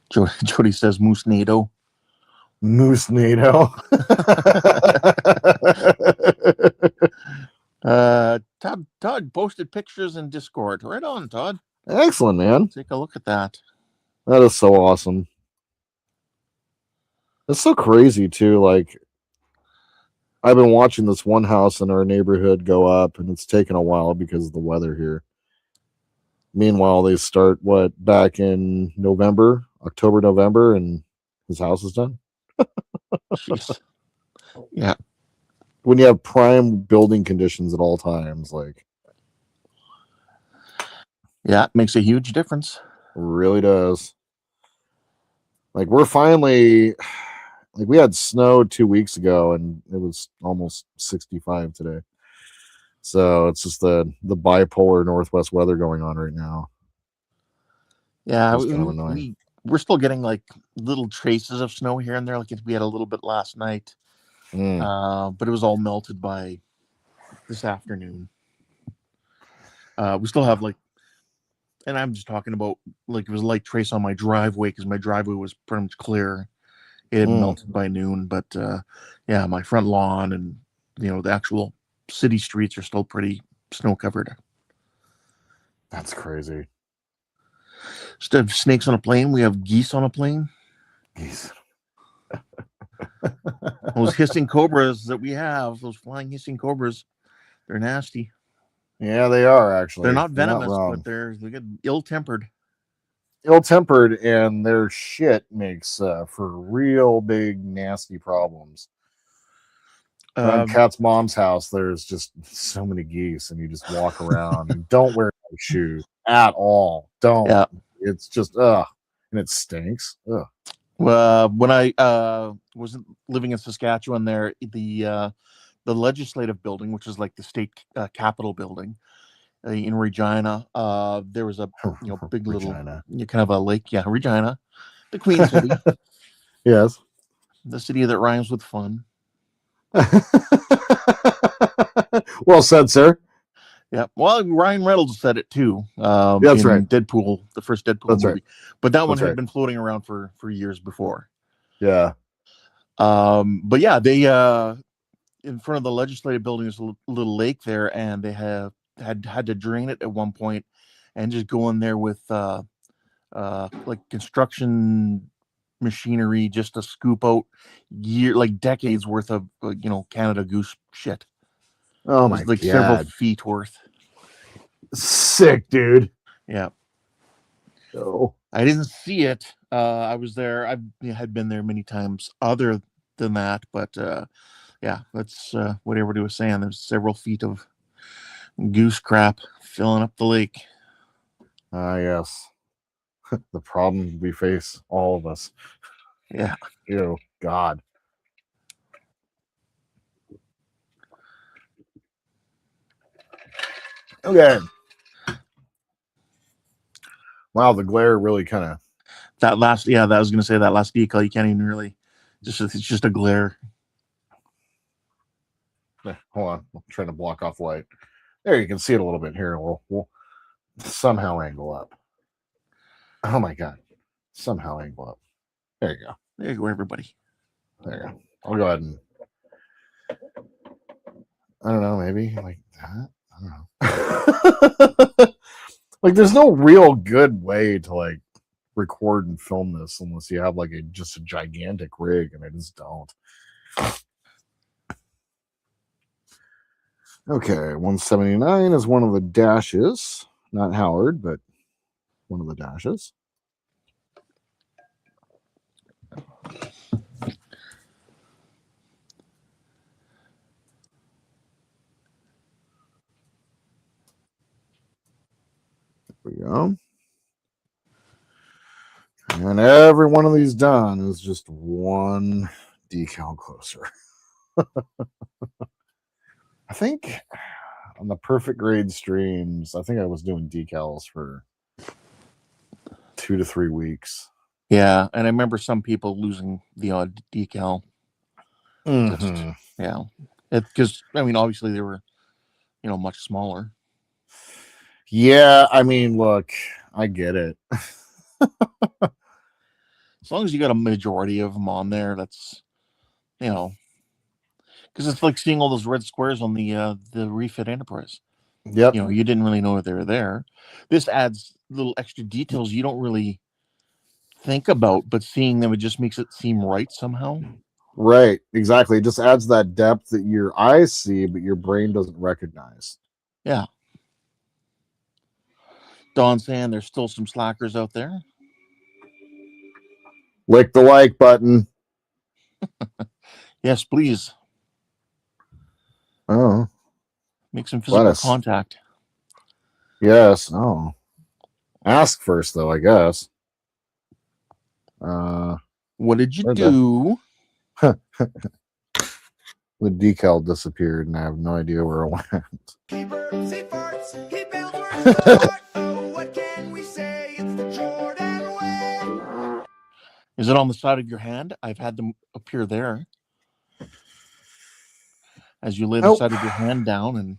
like, Jody says Moose NATO. Moose NATO. Todd posted pictures in Discord. Right on, Todd. Excellent, man. Take a look at that. That is so awesome. It's so crazy too. Like, I've been watching this one house in our neighborhood go up, and it's taken a while because of the weather here. Meanwhile, they start back in October, November, and his house is done. Jeez. Yeah. When you have prime building conditions at all times, like, yeah, it makes a huge difference. Really does. Like, we're finally, like, we had snow 2 weeks ago, and it was almost 65 today. So it's just the bipolar northwest weather going on right now. Yeah, we're still getting like little traces of snow here and there. Like we had a little bit last night, but it was all melted by this afternoon. We still have and I'm just talking about like it was light trace on my driveway because my driveway was pretty much clear. It had melted by noon, but yeah, my front lawn and the actual city streets are still pretty snow covered. That's crazy. Instead of snakes on a plane, we have geese on a plane. Geese. Those hissing cobras that we have, those flying hissing cobras, they're nasty. Yeah, they are actually. They're not venomous, but they get ill-tempered. Ill-tempered, and their shit makes for real big nasty problems. On Kat's mom's house, there's just so many geese, and you just walk around and don't wear shoes at all. Don't. Yeah. It's just and it stinks. When I was living in Saskatchewan, there the legislative building, which is like the state capitol building in Regina, there was a big little kind of a lake. Yeah, Regina, the Queen City. Yes, the city that rhymes with fun. Well said, sir. Yeah, well, Ryan Reynolds said it too. That's right. Deadpool, the first Deadpool That's movie, right. But that one had been floating around for years before. Yeah. But yeah, they in front of the legislative building is a little lake there, and they had to drain it at one point, and just go in there with like construction machinery just to scoop out decades worth of Canada Goose shit. Oh my god! Several feet worth. Sick, dude. Yeah. Oh. I didn't see it. I was there. I had been there many times other than that, but yeah, that's what everybody was saying. There's several feet of Goose crap filling up the lake. Yes. The problem we face, all of us. Yeah. Ew, God. Okay. Wow, the glare really kind of. That last, that was going to say that last decal, you can't even really, it's just a glare. Hold on, I'm trying to block off light. There, you can see it a little bit here. We'll somehow angle up. Oh my God. Somehow angle up. There you go. There you go, everybody. There you go. I'll go ahead and, I don't know, maybe like that. I don't know. Like, there's no real good way to like record and film this unless you have like just a gigantic rig, and I just don't. Okay, 179 is one of the dashes. Not Howard, but one of the dashes. There we go. And every one of these done is just one decal closer. I think on the perfect grade streams, I think I was doing decals for 2 to 3 weeks. Yeah, and I remember some people losing the odd decal. Mm-hmm. Yeah, because I mean, obviously they were, much smaller. Yeah, I mean, look, I get it. As long as you got a majority of them on there, that's, because it's like seeing all those red squares on the refit Enterprise. Yep. You didn't really know they were there. This adds little extra details you don't really think about, but seeing them, it just makes it seem right somehow. Right, exactly. It just adds that depth that your eyes see, but your brain doesn't recognize. Yeah. Don saying there's still some slackers out there. Lick the like button. Yes, please. Oh. Make some physical contact. Yes. Oh. Ask first, though, I guess. What did you do? The decal disappeared, and I have no idea where it went. He burps, he farts, he builds worlds apart. Oh, what can we say? It's the Jordan way. Is it on the side of your hand? I've had them appear there. As you lay the side of your hand down and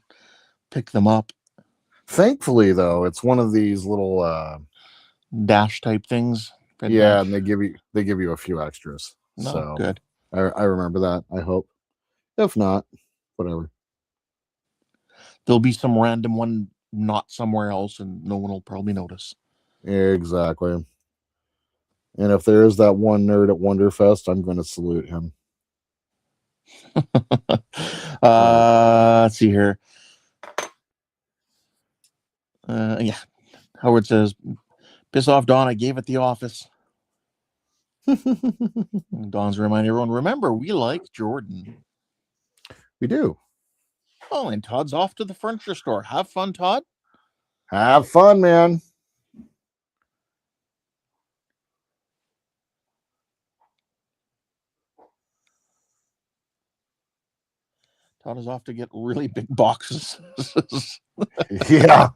pick them up. Thankfully, though, it's one of these little dash type things. Yeah, and they give you a few extras. No, so good. I remember that. I hope. If not, whatever. There'll be some random one not somewhere else, and no one will probably notice. Exactly. And if there is that one nerd at Wonderfest, I'm going to salute him. Let's see here. Yeah. Howard says, piss off, Don. I gave it the office. Don's reminding everyone, remember, we like Jordan. We do. Oh, and Todd's off to the furniture store. Have fun, Todd. Have fun, man. Todd is off to get really big boxes. Yeah.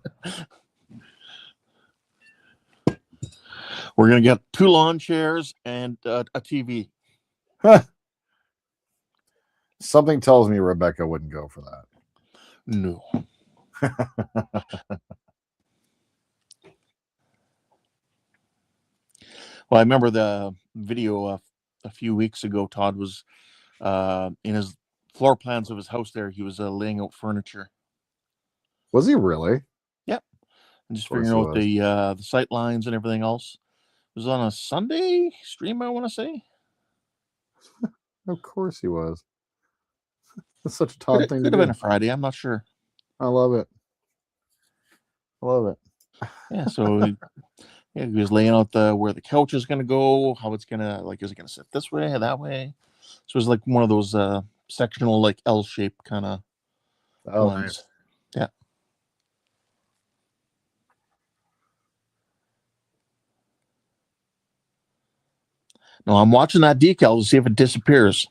We're going to get 2 lawn chairs and a TV. Something tells me Rebecca wouldn't go for that. No. Well, I remember the video a few weeks ago. Todd was in his floor plans of his house there. He was laying out furniture. Was he really? Yep. And just figuring out the sight lines and everything else. It was on a Sunday stream, I want to say. Of course he was. That's such a Todd thing to do. Could have been a Friday. I'm not sure. I love it. I love it. Yeah, so he was laying out where the couch is going to go, how it's going to, is it going to sit this way, that way? So it was like one of those sectional, L-shaped kind of ones. Nice. Yeah. No, I'm watching that decal to see if it disappears,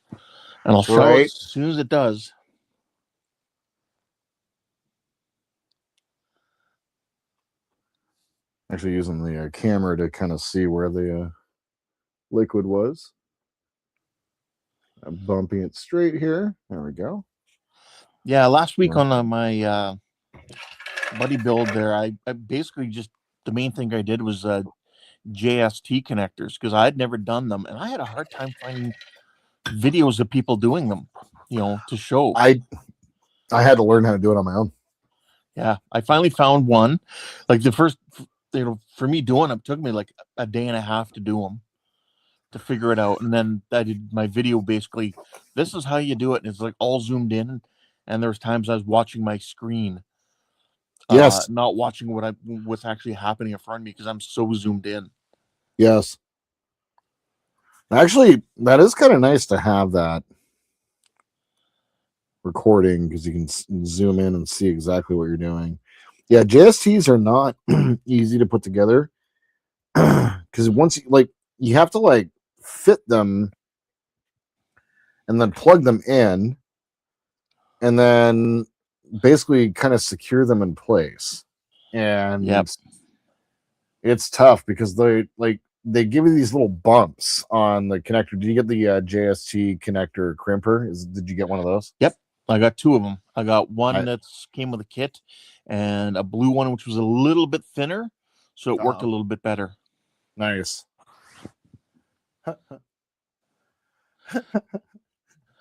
and I'll show it as soon as it does. Actually, using the camera to kind of see where the liquid was. I'm bumping it straight here. There we go. Yeah, last week on my buddy build there, I basically just, the main thing I did was JST connectors, because I had never done them, and I had a hard time finding videos of people doing them, to show. I had to learn how to do it on my own. Yeah, I finally found one. Like the first, for me doing them, it took me like a day and a half to do them, to figure it out. And then I did my video, basically, this is how you do it. And it's like all zoomed in. And there was times I was watching my screen. Yes. Not watching what's actually happening in front of me, because I'm so zoomed in. Yes. Actually, that is kind of nice to have that recording, because you can zoom in and see exactly what you're doing. Yeah, JSTs are not easy to put together, because once you have to fit them and then plug them in and then basically kind of secure them in place. And it's tough because they give you these little bumps on the connector. Did you get the JST connector crimper? Did you get one of those? Yep, I got two of them. I got one that came with a kit, and a blue one which was a little bit thinner, so it worked a little bit better. Nice.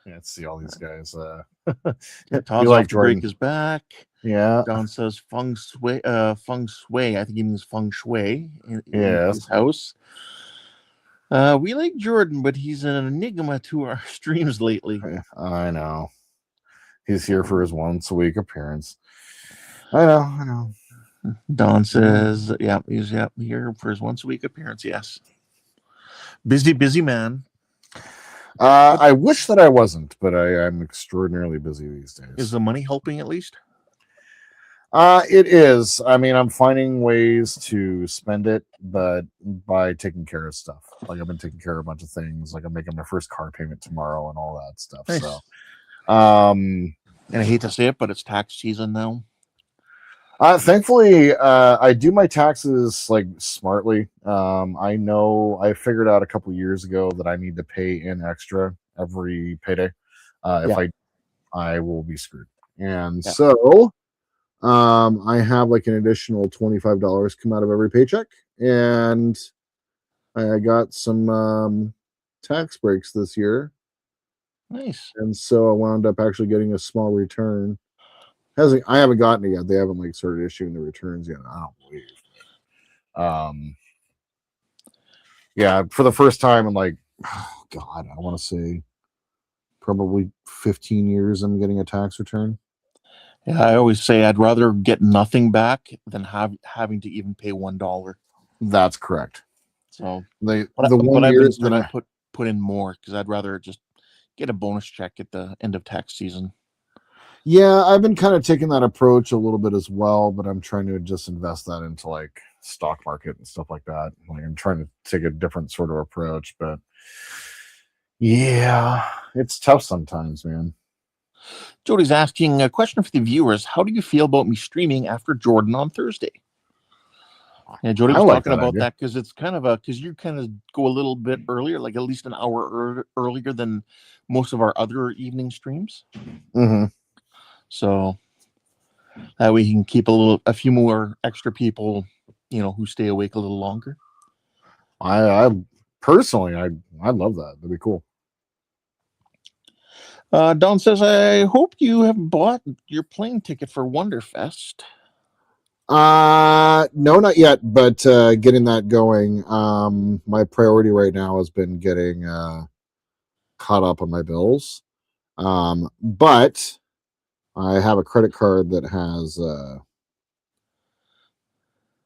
Let's see all these guys. You like break his back. Yeah. Don says feng shui. Feng shui. I think he means feng shui in his house. We like Jordan, but he's an enigma to our streams lately. I know. He's here for his once a week appearance. I know. Don says, he's here for his once a week appearance. Yes. Busy man. I wish that I wasn't, but I'm extraordinarily busy these days. Is the money helping at least? It is. I mean, I'm finding ways to spend it, but by taking care of stuff. Like I've been taking care of a bunch of things. Like I'm making my first car payment tomorrow and all that stuff. Nice. So, and I hate to say it, but it's tax season now. Thankfully, I do my taxes smartly. I know I figured out a couple years ago that I need to pay in extra every payday. If I will be screwed. And so I have an additional $25 come out of every paycheck, and I got some tax breaks this year. Nice. And so I wound up actually getting a small return. I haven't gotten it yet. They haven't started issuing the returns yet. I don't believe. Yeah, for the first time in oh God, I want to say probably 15 years, I'm getting a tax return. Yeah, I always say I'd rather get nothing back than having to even pay $1. That's correct. So the 1 year that I put in more, because I'd rather just get a bonus check at the end of tax season. Yeah, I've been kind of taking that approach a little bit as well, but I'm trying to just invest that into stock market and stuff like that. I'm trying to take a different sort of approach, but yeah, it's tough sometimes, man. Jody's asking a question for the viewers. How do you feel about me streaming after Jordan on Thursday? Yeah, Jody was talking about that because it's kind of because you kind of go a little bit earlier, at least an hour earlier than most of our other evening streams. Mm-hmm. So that way he can keep a few more extra people, who stay awake a little longer. I personally, I love that. That'd be cool. Don says, I hope you have bought your plane ticket for Wonderfest. No, not yet, but getting that going. My priority right now has been getting caught up on my bills. But I have a credit card that has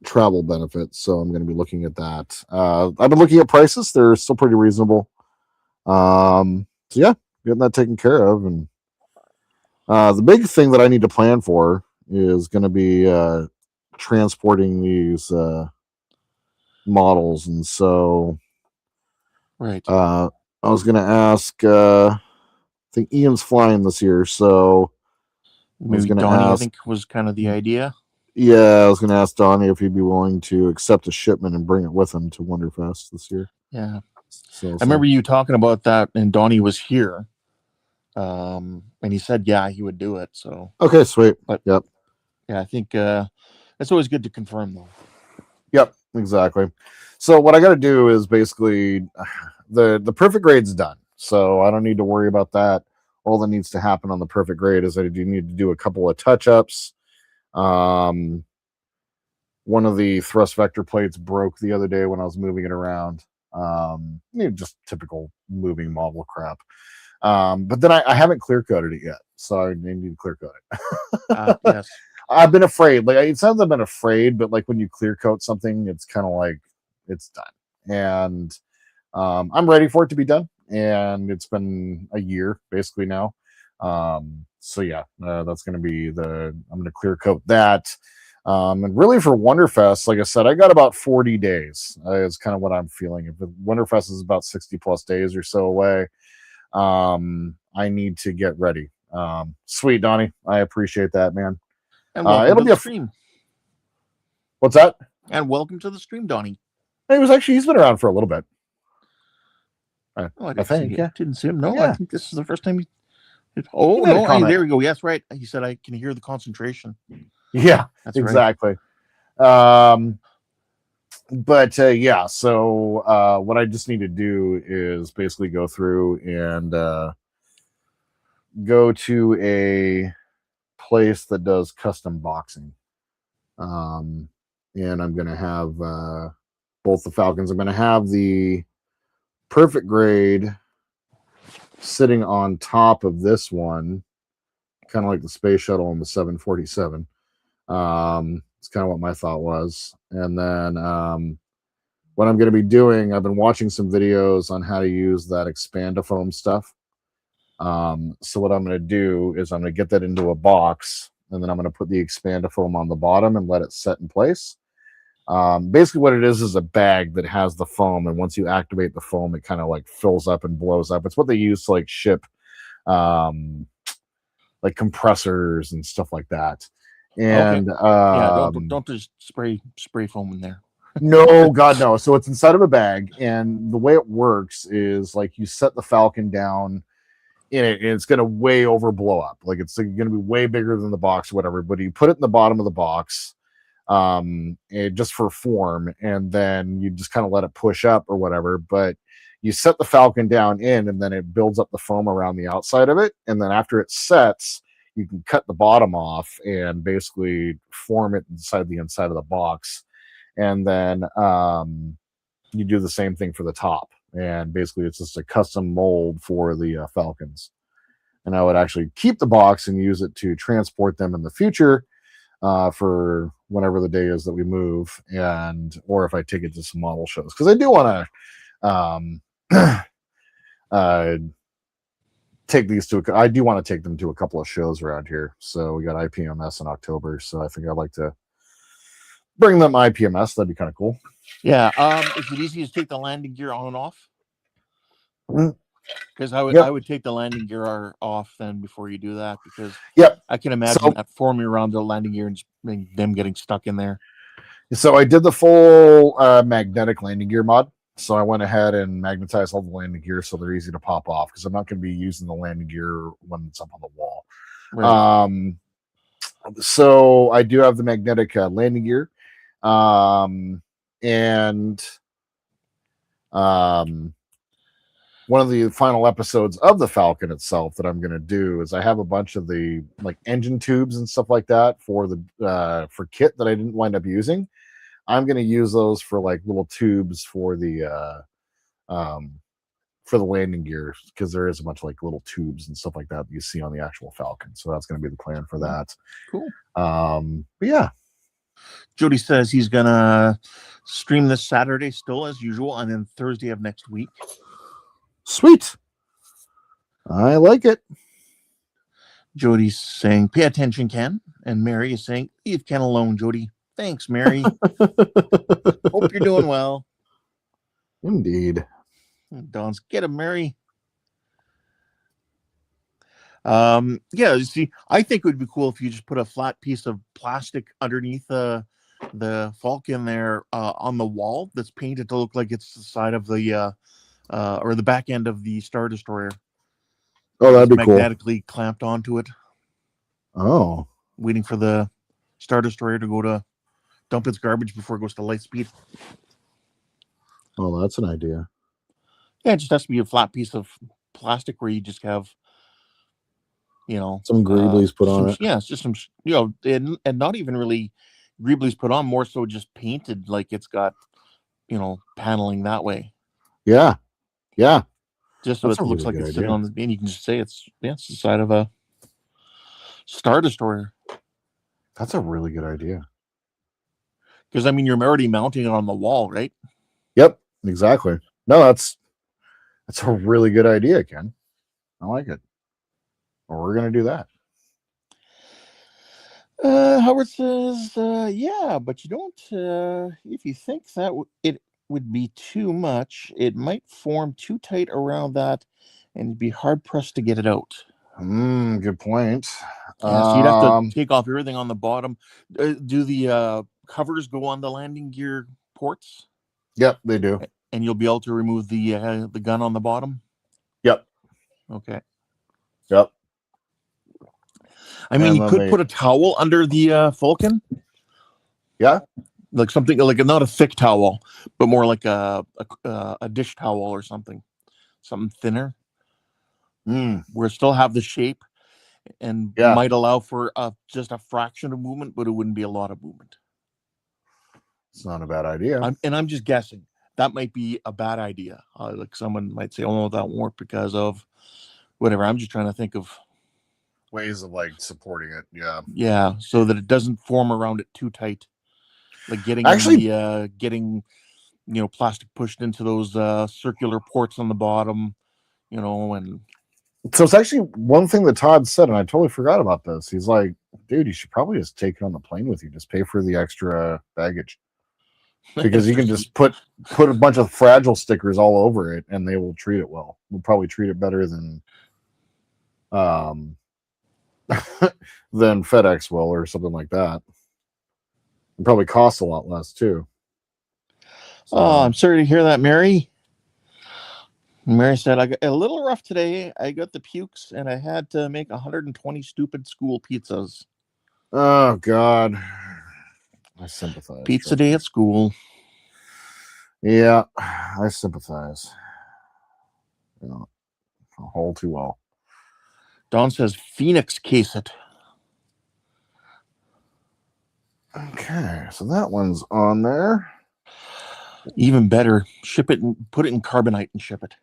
travel benefits, so I'm going to be looking at that. I've been looking at prices; they're still pretty reasonable. So yeah, getting that taken care of, and the big thing that I need to plan for is going to be transporting these models, and so Right. I was going to ask, I think Ian's flying this year, so Maybe gonna Donnie, I ask- think, was kind of the idea. yeah, I was going to ask Donnie if he'd be willing to accept a shipment and bring it with him to Wonderfest this year. Yeah. So I remember you talking about that, and Donnie was here. And he said, yeah, he would do it. So, okay, sweet. But- Yep. yeah, I think it's always good to confirm, though. Yep, exactly. So what I got to do is basically the perfect grade's done. So I don't need to worry about that. All that needs to happen on the perfect grade is I do need to do a couple of touch-ups. One of the thrust vector plates broke the other day when I was moving it around. Just typical moving model crap. But then I haven't clear coated it yet, so I need to clear coat it. Yes. I've been afraid. Like, it sounds I've been afraid, but like when you clear coat something, it's kind of like it's done. And I'm ready for it to be done. And it's been a year basically now. So yeah, that's going to be I'm going to clear coat that. And really for Wonderfest, like I said, I got about 40 days. Is kind of what I'm feeling. If Wonderfest is about 60 plus days or so away, I need to get ready. Sweet, Donnie. I appreciate that, man. And welcome it'll to be the a stream. What's that? And welcome to the stream, Donnie. He's been around for a little bit. Oh, I I didn't think, see, yeah. Didn't see him. No, Yeah. I think this is the first time he. Oh made a no! comment. There we go. Yes, right. He said I can hear the concentration. Yeah, That's right. exactly. But yeah, so what I just need to do is basically go through and go to a place that does custom boxing. And I'm going to have both the Falcons. I'm going to have the perfect grade sitting on top of this one, kind of like the space shuttle and the 747. It's kind of what my thought was. And then what I'm going to be doing, I've been watching some videos on how to use that expandifoam stuff. So what I'm going to do is I'm going to get that into a box, and then I'm going to put the expandifoam on the bottom and let it set in place. Basically what it is a bag that has the foam, and once you activate the foam, it kind of like fills up and blows up. It's what they use to like ship like compressors and stuff like that. And Yeah, don't just spray foam in there. No, God, no. So it's inside of a bag, and the way it works is like you set the Falcon down in it, and it's going to way over blow up. Like it's going to be way bigger than the box or whatever, but you put it in the bottom of the box just for form, and then you just kind of let it push up or whatever. But you set the Falcon down in, and then it builds up the foam around the outside of it. And then after it sets, you can cut the bottom off and basically form it inside the inside of the box. And then you do the same thing for the top. And basically it's just a custom mold for the Falcons. And I would actually keep the box and use it to transport them in the future for whenever the day is that we move, or if I take it to some model shows, because I do want to take these to I do want to take them to a couple of shows around here. So we got IPMS in October, so I think I'd like to bring them IPMS. That'd be kind of cool. Yeah. Is it easy to take the landing gear on and off? Because I would take the landing gear off then before you do that, because I can imagine that forming around the landing gear and them getting stuck in there. So I did the full magnetic landing gear mod. So I went ahead and magnetized all the landing gear so they're easy to pop off, because I'm not going to be using the landing gear when it's up on the wall. Right. So I do have the magnetic landing gear. And one of the final episodes of the Falcon itself that I'm going to do is I have a bunch of the like engine tubes and stuff like that for the for kit that I didn't wind up using. I'm going to use those for like little tubes for the landing gear, because there is a bunch of like little tubes and stuff like that you see on the actual Falcon. So that's going to be the plan for that. Cool. But yeah. Jody says he's gonna stream this Saturday still as usual, and then Thursday of next week. Sweet. I like it. Jody's saying, "Pay attention, Ken," and Mary is saying, "Leave Ken alone, Jody." Thanks, Mary. Hope you're doing well. Indeed. Don's get him, Mary. Yeah, you see, I think it would be cool if you just put a flat piece of plastic underneath the Falcon there on the wall that's painted to look like it's the side of the or the back end of the Star Destroyer. Oh, that'd be cool. Magnetically clamped onto it. Oh, waiting for the Star Destroyer to go to dump its garbage before it goes to light speed. Oh, that's an idea. Yeah, it just has to be a flat piece of plastic where you just have, some greeblies put on it. Yeah, it's just some, and not even really greeblies put on, more so just painted like it's got, paneling that way. Yeah. Yeah. Just so it looks like it's sitting on the, and you can just say it's the side of a Star Destroyer. That's a really good idea. Because, you're already mounting it on the wall, right? Yep, exactly. No, that's a really good idea, Ken. I like it. Well, we're going to do that. Howard says, yeah, but you don't, if you think that it would be too much, it might form too tight around that and be hard pressed to get it out. Good point. Yeah, so you'd have to take off everything on the bottom. Do the covers go on the landing gear ports? Yep, they do. And you'll be able to remove the gun on the bottom? Yep. Okay. Yep. You could put a towel under the Falcon. Yeah. Like something like not a thick towel, but more like a dish towel or something thinner, where it still have the shape and might allow for just a fraction of movement, but it wouldn't be a lot of movement. It's not a bad idea. I'm just guessing that might be a bad idea. Like someone might say, "Oh no, that won't work because of whatever." I'm just trying to think of ways of supporting it. Yeah. Yeah, so that it doesn't form around it too tight. Like getting plastic pushed into those circular ports on the bottom, and so it's actually one thing that Todd said, and I totally forgot about this. He's like, dude, you should probably just take it on the plane with you. Just pay for the extra baggage. Because you can just put a bunch of fragile stickers all over it and they will treat it well. We'll probably treat it better than FedEx will or something like that. It probably costs a lot less too. So, I'm sorry to hear that, Mary. Mary said, I got a little rough today. I got the pukes and I had to make 120 stupid school pizzas. Oh, God. I sympathize. Pizza day at school. Yeah, I sympathize. All too well. Don says, Phoenix case it. Okay, so that one's on there. Even better, ship it and put it in carbonite and ship it.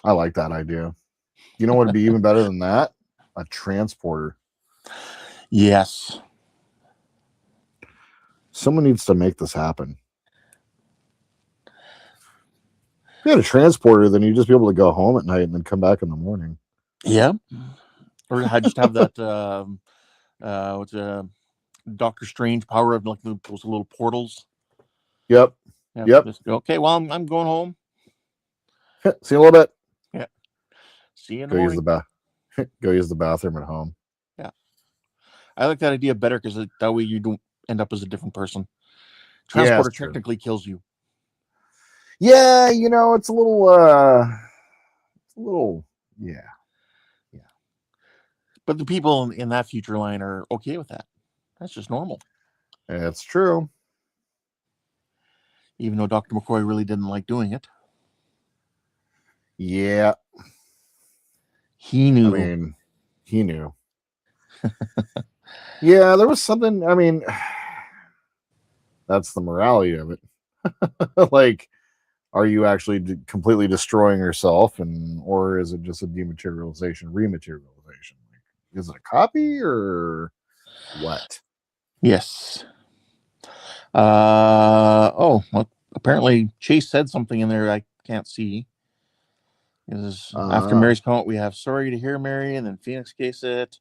I like that idea. You know what would be even better than that? A transporter. Yes. Someone needs to make this happen. If you had a transporter, then you'd just be able to go home at night and then come back in the morning. Yeah. Or I just have that what's Doctor Strange power of like those little portals. Yep. Yep. Just go, okay, well, I'm going home. See you in a little bit. Yeah. See you in the morning. Go use the bathroom at home. Yeah. I like that idea better because that way you don't end up as a different person. Transporter technically kills you. Yeah, it's a little yeah. But the people in that future line are okay with that. That's just normal. That's true. Even though Dr. McCoy really didn't like doing it. Yeah. He knew. He knew. Yeah, there was something, that's the morality of it. Are you actually completely destroying yourself, or is it just a rematerialization? Is it a copy or what? Yes. Well, apparently Chase said something in there I can't see. After Mary's comment, we have sorry to hear Mary, and then Phoenix case it,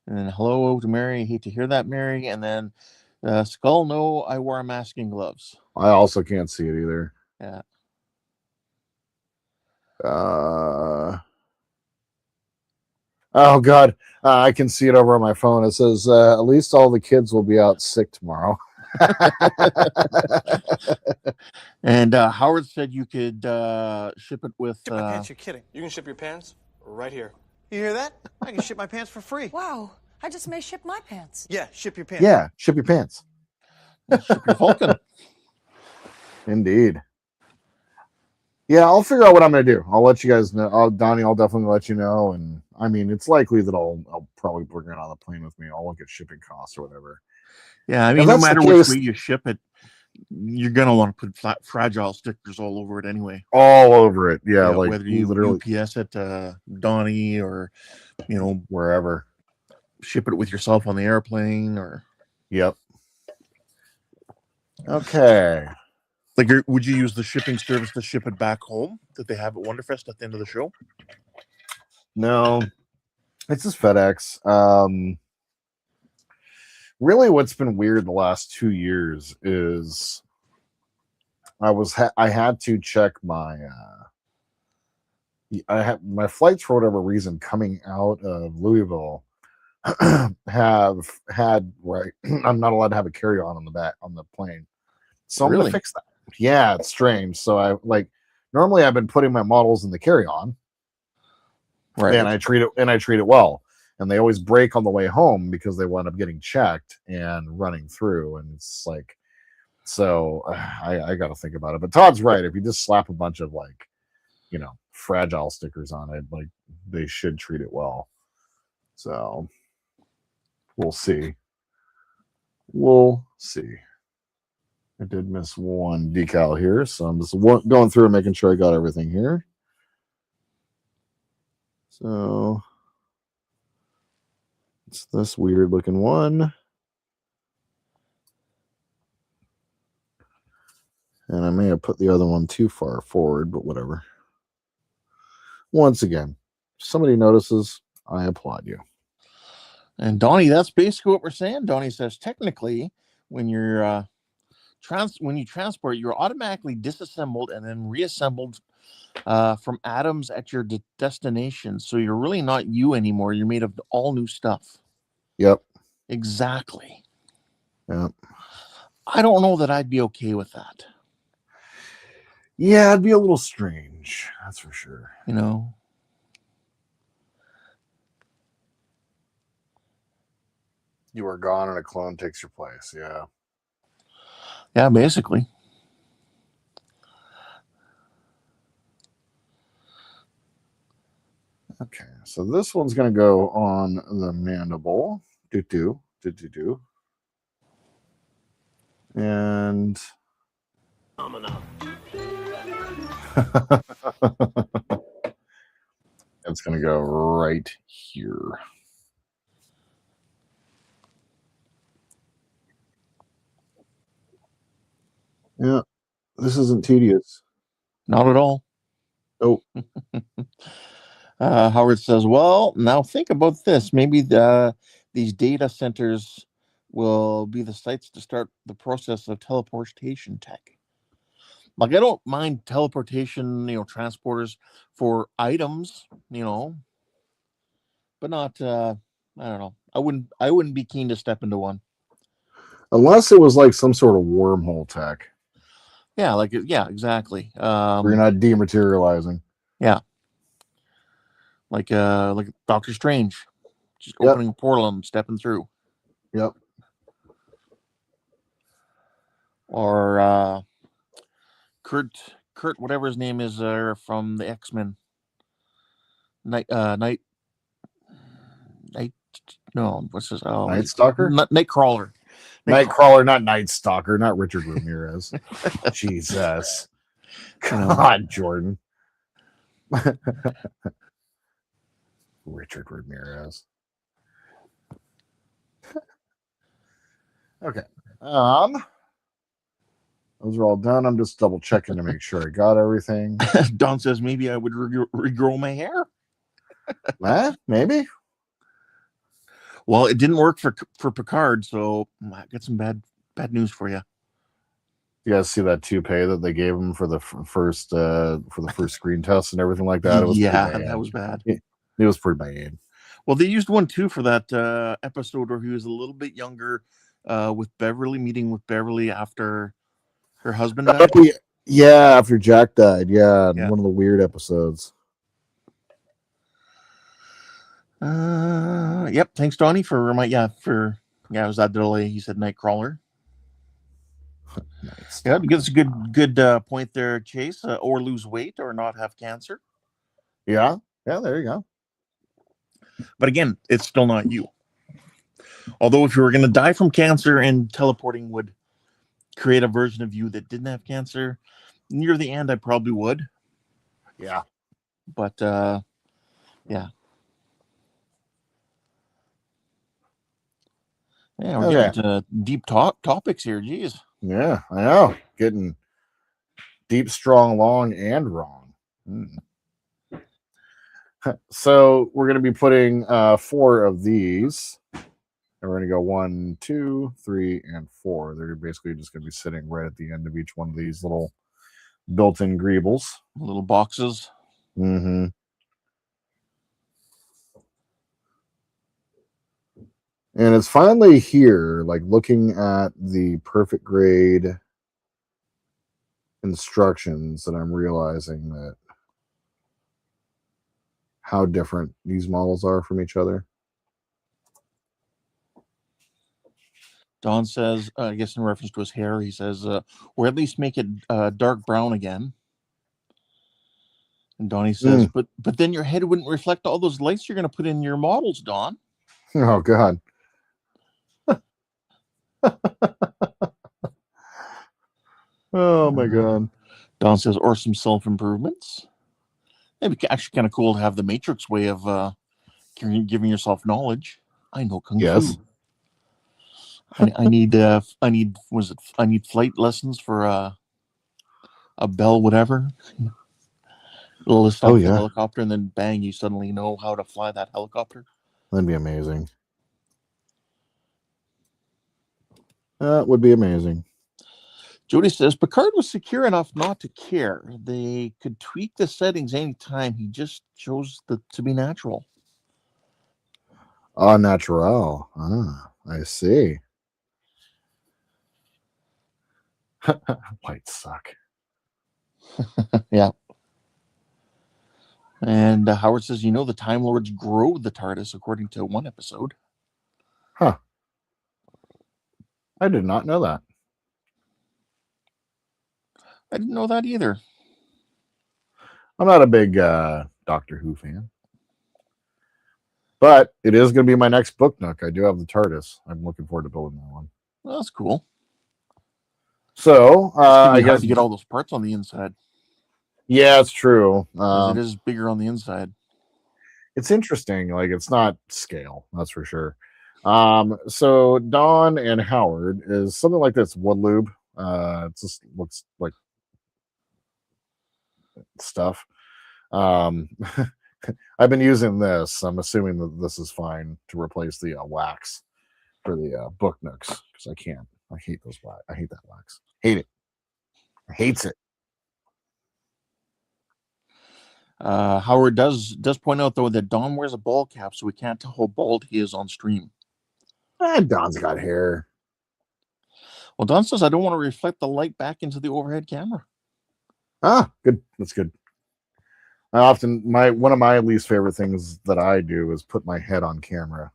and then hello to Mary. Hate to hear that, Mary, and then Skull. No, I wore a mask and gloves. I also can't see it either. Yeah. Oh God, I can see it over on my phone. It says at least all the kids will be out sick tomorrow. And Howard said you could ship it with. Ship my pants, you're kidding. You can ship your pants right here. You hear that? I can ship my pants for free. Wow, I just may ship my pants. Yeah, ship your pants. Yeah, ship your pants. Ship your Falcon. Indeed. Yeah, I'll figure out what I'm gonna do. I'll let you guys know. Donnie, I'll definitely let you know. And I mean, it's likely that I'll probably bring it on the plane with me. I'll look at shipping costs or whatever. Yeah, I mean, no matter which way you ship it, you're gonna want to put fragile stickers all over it anyway. All over it, yeah. Like whether you literally UPS it Donnie or wherever, ship it with yourself on the airplane or. Yep. Okay. Like, would you use the shipping service to ship it back home that they have at Wonderfest at the end of the show? No, it's just FedEx. Really, what's been weird the last 2 years is I had to check my my flights for whatever reason coming out of Louisville have had I'm not allowed to have a carry-on the back on the plane, so I'm gonna fix that. Yeah, it's strange. So I normally I've been putting my models in the carry-on, right? And I treat it well. And they always break on the way home because they wind up getting checked and running through. And it's like, so I got to think about it. But Todd's right. If you just slap a bunch of fragile stickers on it, like they should treat it well. So we'll see. We'll see. I did miss one decal here. So I'm just going through and making sure I got everything here. So it's this weird looking one. And I may have put the other one too far forward, but whatever. Once again, if somebody notices, I applaud you. And Donnie, that's basically what we're saying. Donnie says technically, when you're when you transport, you're automatically disassembled and then reassembled from atoms at your destination. So you're really not you anymore. You're made of all new stuff. Yep. Exactly. Yep. I don't know that I'd be okay with that. Yeah, it'd be a little strange. That's for sure. You are gone and a clone takes your place. Yeah. Yeah, basically. Okay, so this one's going to go on the mandible. Do. And it's going to go right here. Yeah, this isn't tedious. Not at all. Nope. Howard says, well, now think about this. Maybe these data centers will be the sites to start the process of teleportation tech. Like, I don't mind teleportation, transporters for items, but not, I don't know. I wouldn't be keen to step into one. Unless it was like some sort of wormhole tech. Yeah, exactly. You're not dematerializing. Yeah. Like Doctor Strange, just opening a portal and stepping through. Yep. Or Kurt, whatever his name is, from the X-Men. Night. No, what's his? Oh, Night Stalker. Nightcrawler. Nightcrawler, not Night Stalker, not Richard Ramirez. Jesus, God, Jordan. Richard Ramirez. Okay. Those are all done. I'm just double checking to make sure I got everything. Don says maybe I would regrow my hair. Maybe. Well, it didn't work for Picard, so I got some bad news for you. You guys see that toupee that they gave him for the first screen test and everything like that? It was that was bad. It was pretty bad. Well, they used one too for that episode where he was a little bit younger, with Beverly, meeting with Beverly after her husband died. Yeah, after Jack died. Yeah, one of the weird episodes. Yep. Thanks, Donnie, for it was that delay. He said Nightcrawler. Nice. Yeah, that's a good point there, Chase. Or lose weight or not have cancer. Yeah, there you go. But again, it's still not you. Although if you were going to die from cancer and teleporting would create a version of you that didn't have cancer, near the end I probably would. Yeah. But yeah. Yeah, we're getting to deep topics here. Jeez. Yeah, I know. Getting deep, strong, long, and wrong. So we're going to be putting 4 of these. And we're going to go 1, 2, 3, and 4. They're basically just going to be sitting right at the end of each one of these little built-in greebles. Little boxes. Mm-hmm. And it's finally here, like looking at the perfect grade instructions, that I'm realizing that how different these models are from each other. Don says, I guess in reference to his hair, he says, or at least make it dark brown again. And Donnie says, but then your head wouldn't reflect all those lights you're going to put in your models, Don. Oh, God. Oh, my God. Don says, or some self-improvements. It'd be actually kind of cool to have the Matrix way of giving yourself knowledge. I know Kung Fu. I need flight lessons for a Bell whatever. Lift off the helicopter and then bang, you suddenly know how to fly that helicopter. That'd be amazing. That would be amazing. Jody says Picard was secure enough not to care. They could tweak the settings anytime. He just chose to be natural. Oh, natural. I see. Lights suck. Yeah. And Howard says, the Time Lords grow the TARDIS according to one episode. Huh. I did not know that. I didn't know that either. I'm not a big Doctor Who fan. But it is going to be my next book nook. I do have the TARDIS. I'm looking forward to building that one. Well, that's cool. So, I guess you get all those parts on the inside. Yeah, it's true. It is bigger on the inside. It's interesting. Like, it's not scale, that's for sure. So Don and Howard is something like this wood lube. It just looks like stuff. I've been using this. I'm assuming that this is fine to replace the wax for the book nooks, because I can't. I hate those wax. I hate that wax. Hate it. Hates it. Howard does point out though that Don wears a ball cap, so we can't tell how bald he is on stream. Don's got hair. Well, Don says I don't want to reflect the light back into the overhead camera. Good. That's good. I often one of my least favorite things that I do is put my head on camera.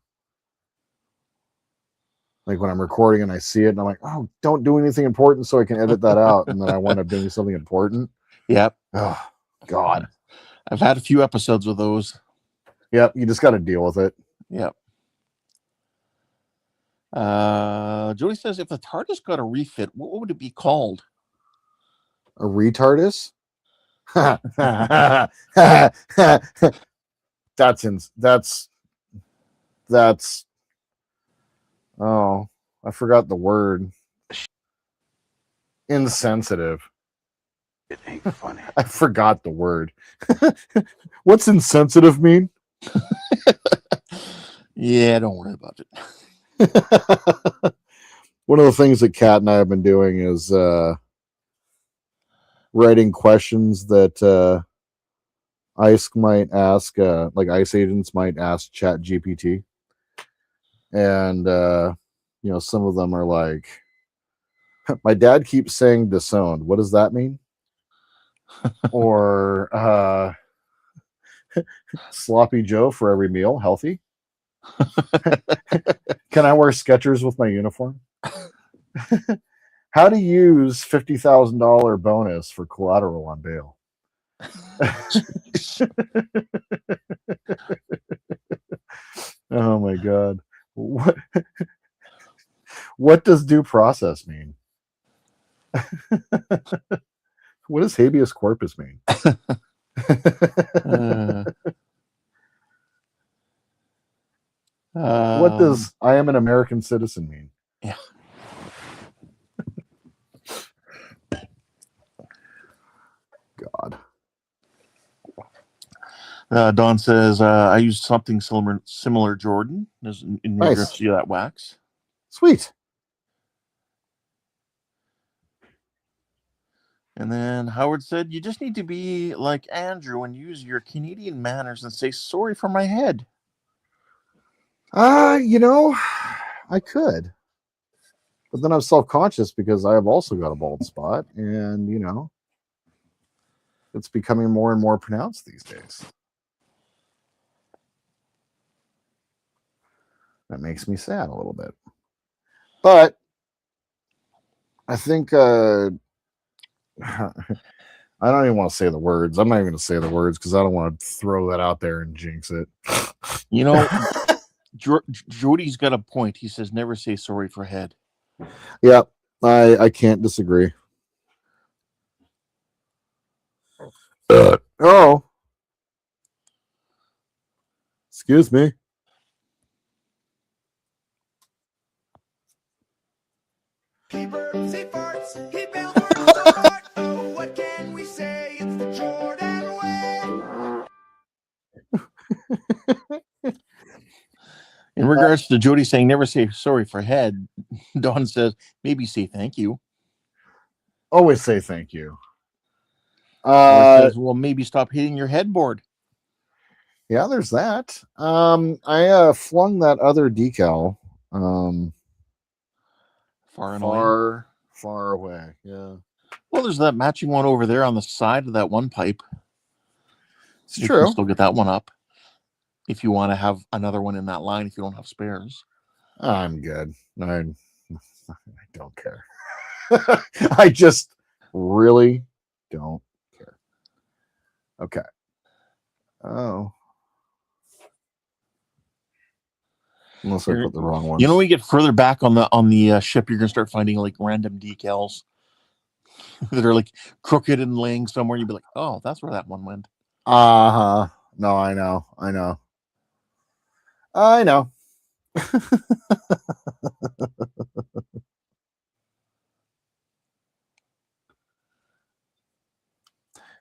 Like when I'm recording and I see it and I'm like, oh, don't do anything important so I can edit that out. And then I wind up doing something important. Yep. Oh, God. I've had a few episodes of those. Yep. You just got to deal with it. Yep. Jody says if the TARDIS got a refit, what would it be called? A retardus? That's oh, I forgot the word. Insensitive. It ain't funny. I forgot the word. What's insensitive mean? Yeah, don't worry about it. One of the things that Kat and I have been doing is writing questions that ICE might ask, like ICE agents might ask Chat GPT. And, some of them are like, my dad keeps saying disowned. What does that mean? Or sloppy Joe for every meal, healthy. Can I wear Skechers with my uniform? How to use $50,000 bonus for collateral on bail. Oh my God. What does due process mean? What does habeas corpus mean? What does I am an American citizen mean? Yeah. God. Don says, I use something similar, Jordan, in regards to that wax. Sweet. And then Howard said, you just need to be like Andrew and use your Canadian manners and say, sorry for my head. I could. But then I'm self-conscious because I have also got a bald spot. And, it's becoming more and more pronounced these days. That makes me sad a little bit. But I think I don't even want to say the words. I'm not even going to say the words because I don't want to throw that out there and jinx it. Jody's got a point. He says, never say sorry for head. Yeah, I can't disagree. Oh. Excuse me. Keeper, say farts, he built worlds apart. Oh, what can we say? It's the Jordan way. In regards to Jody saying never say sorry for head, Don says maybe say thank you. Always say thank you. Says, well, maybe stop hitting your headboard. Yeah, there's that. I flung that other decal far away. Yeah. Well, there's that matching one over there on the side of that one pipe. It's you true. Can still get that one up if you want to have another one in that line if you don't have spares. I'm good. I don't care. I just really don't care. Okay. Oh. Unless I put the wrong one. When you get further back on the ship, you're gonna start finding like random decals that are like crooked and laying somewhere. You'd be like, oh, that's where that one went. No, I know.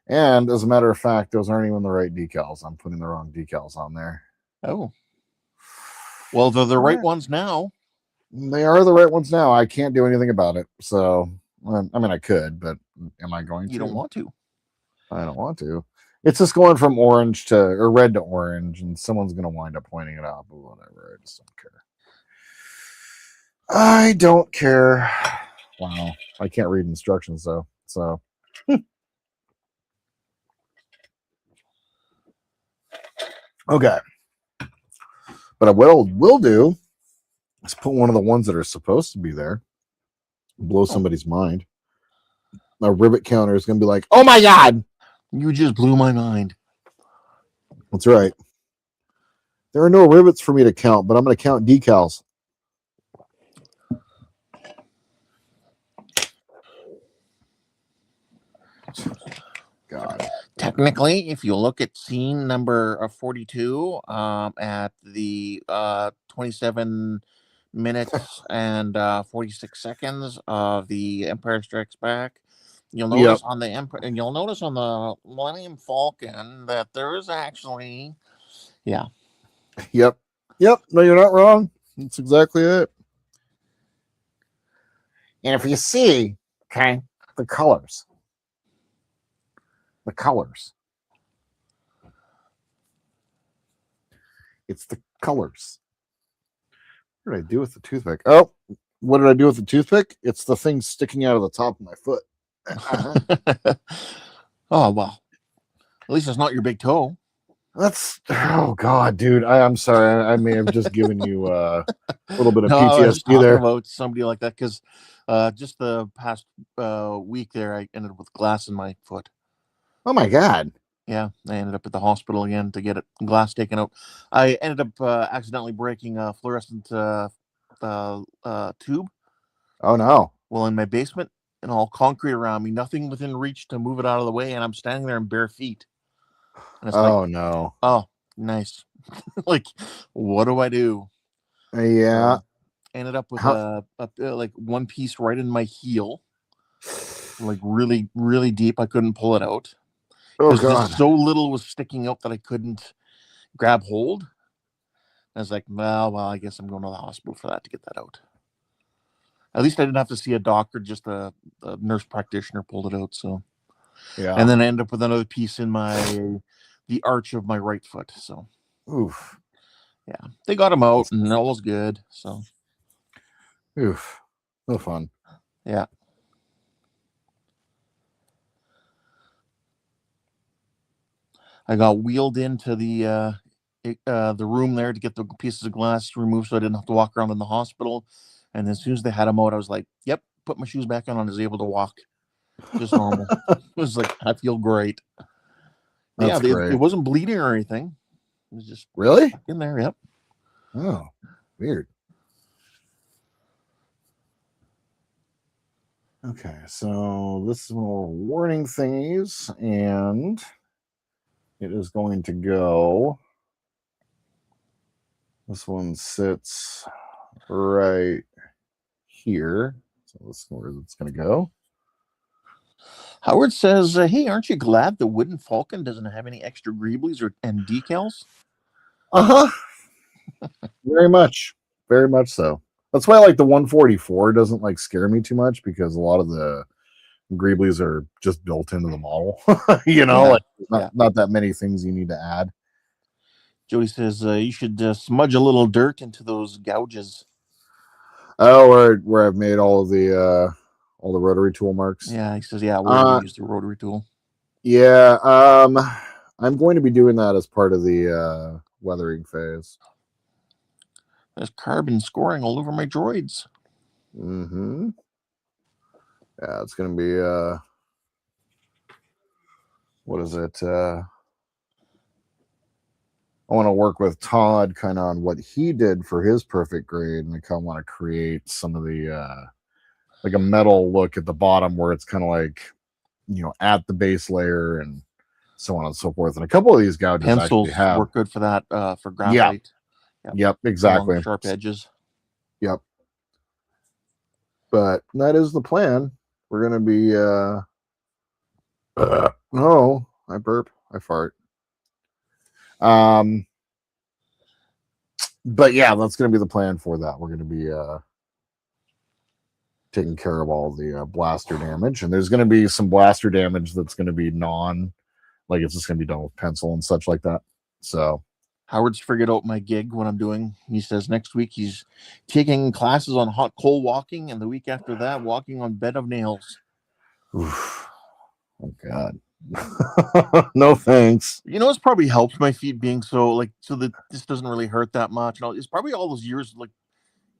And as a matter of fact, those aren't even the right decals. I'm putting the wrong decals on there. Oh. Well, they're the right ones now. They are the right ones now. I can't do anything about it. So, I mean, I could, but am I going to? You don't want to. I don't want to. It's just going from orange to or red to orange, and someone's going to wind up pointing it out. But whatever. I just don't care. I don't care. Wow. I can't read instructions though. So. Okay. But what we'll do is put one of the ones that are supposed to be there, blow somebody's mind. A rivet counter is going to be like, oh my God. You just blew my mind. That's right. There are no rivets for me to count, but I'm going to count decals. God. Technically, if you look at scene number 42 at the 27 minutes and 46 seconds of the Empire Strikes Back, you'll notice on the Millennium Falcon that there is actually, Yep. No, you're not wrong. That's exactly it. And if you see, okay, the colors, The colors. It's the colors. What did I do with the toothpick? Oh, what did I do with the toothpick? It's the thing sticking out of the top of my foot. Oh, well. At least it's not your big toe. That's, oh God, dude. I'm sorry. I may have just given you a little bit of No, I was just PTSD talking there. about somebody like that because just the past week there, I ended up with glass in my foot. Oh my God. Yeah, I ended up at the hospital again to get glass taken out. I ended up accidentally breaking a fluorescent tube Oh no. while in my basement, and all concrete around me, nothing within reach to move it out of the way, and I'm standing there in bare feet. And it's Oh no. oh, nice. Like, what do I do? Yeah. Ended up with like one piece right in my heel, like really, really deep. I couldn't pull it out. Oh Because God. just so little was sticking out that I couldn't grab hold. I was like, well, I guess I'm going to the hospital for that to get that out. At least I didn't have to see a doctor, just a nurse practitioner pulled it out. So, Yeah. and then I ended up with another piece in the arch of my right foot. So, Oof. yeah, they got him out and all was good. So, oof. No fun. Yeah. I got wheeled into the room there to get the pieces of glass removed so I didn't have to walk around in the hospital. And as soon as they had him out, I was like, yep, put my shoes back on and I was able to walk just normal. It was like, I feel great. That's great. It wasn't bleeding or anything. It was just really in there. Yep. Oh, weird. Okay, so this is one of our warning thingies, and it is going to go. This one sits right here. So let's see where it's going to go. Howard says, hey, aren't you glad the wooden Falcon doesn't have any extra greeblies and decals? Very much. Very much so. That's why like the 144 doesn't like scare me too much, because a lot of the greeblies are just built into the model. Like not that many things you need to add. Jody says you should smudge a little dirt into those gouges. Oh, where I've made all the rotary tool marks. Yeah, he says, yeah, where you use the rotary tool. Yeah, I'm going to be doing that as part of the weathering phase. There's carbon scoring all over my droids. Mm-hmm. Yeah, it's going to be what is it? I want to work with Todd kind of on what he did for his perfect grade, and I kind of want to create some of the like a metal look at the bottom where it's kind of like, at the base layer and so on and so forth. And a couple of these gouges pencils actually have work good for that, for graphite. Yep, exactly. Along sharp edges. Yep. But that is the plan. We're going to be no, I burp, I fart. But yeah, that's going to be the plan for that. We're going to be taking care of all the blaster damage, and there's going to be some blaster damage that's going to be like it's just going to be done with pencil and such like that. So Howard's figured out my gig, what I'm doing. He says next week he's taking classes on hot coal walking, and the week after that, walking on bed of nails. Oof. Oh God. No thanks. It's probably helped my feet being so that this doesn't really hurt that much. It's probably all those years like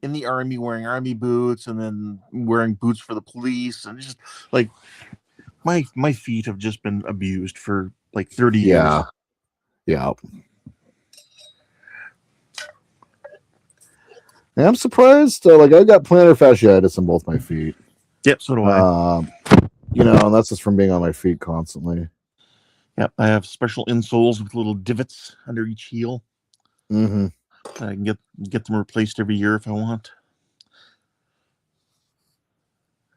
in the army wearing army boots and then wearing boots for the police, and just like my feet have just been abused for like 30 years. Yeah. And I'm surprised. Like I got plantar fasciitis in both my feet. Yep, so do I. And that's just from being on my feet constantly. Yep, I have special insoles with little divots under each heel. Mm-hmm. I can get them replaced every year if I want.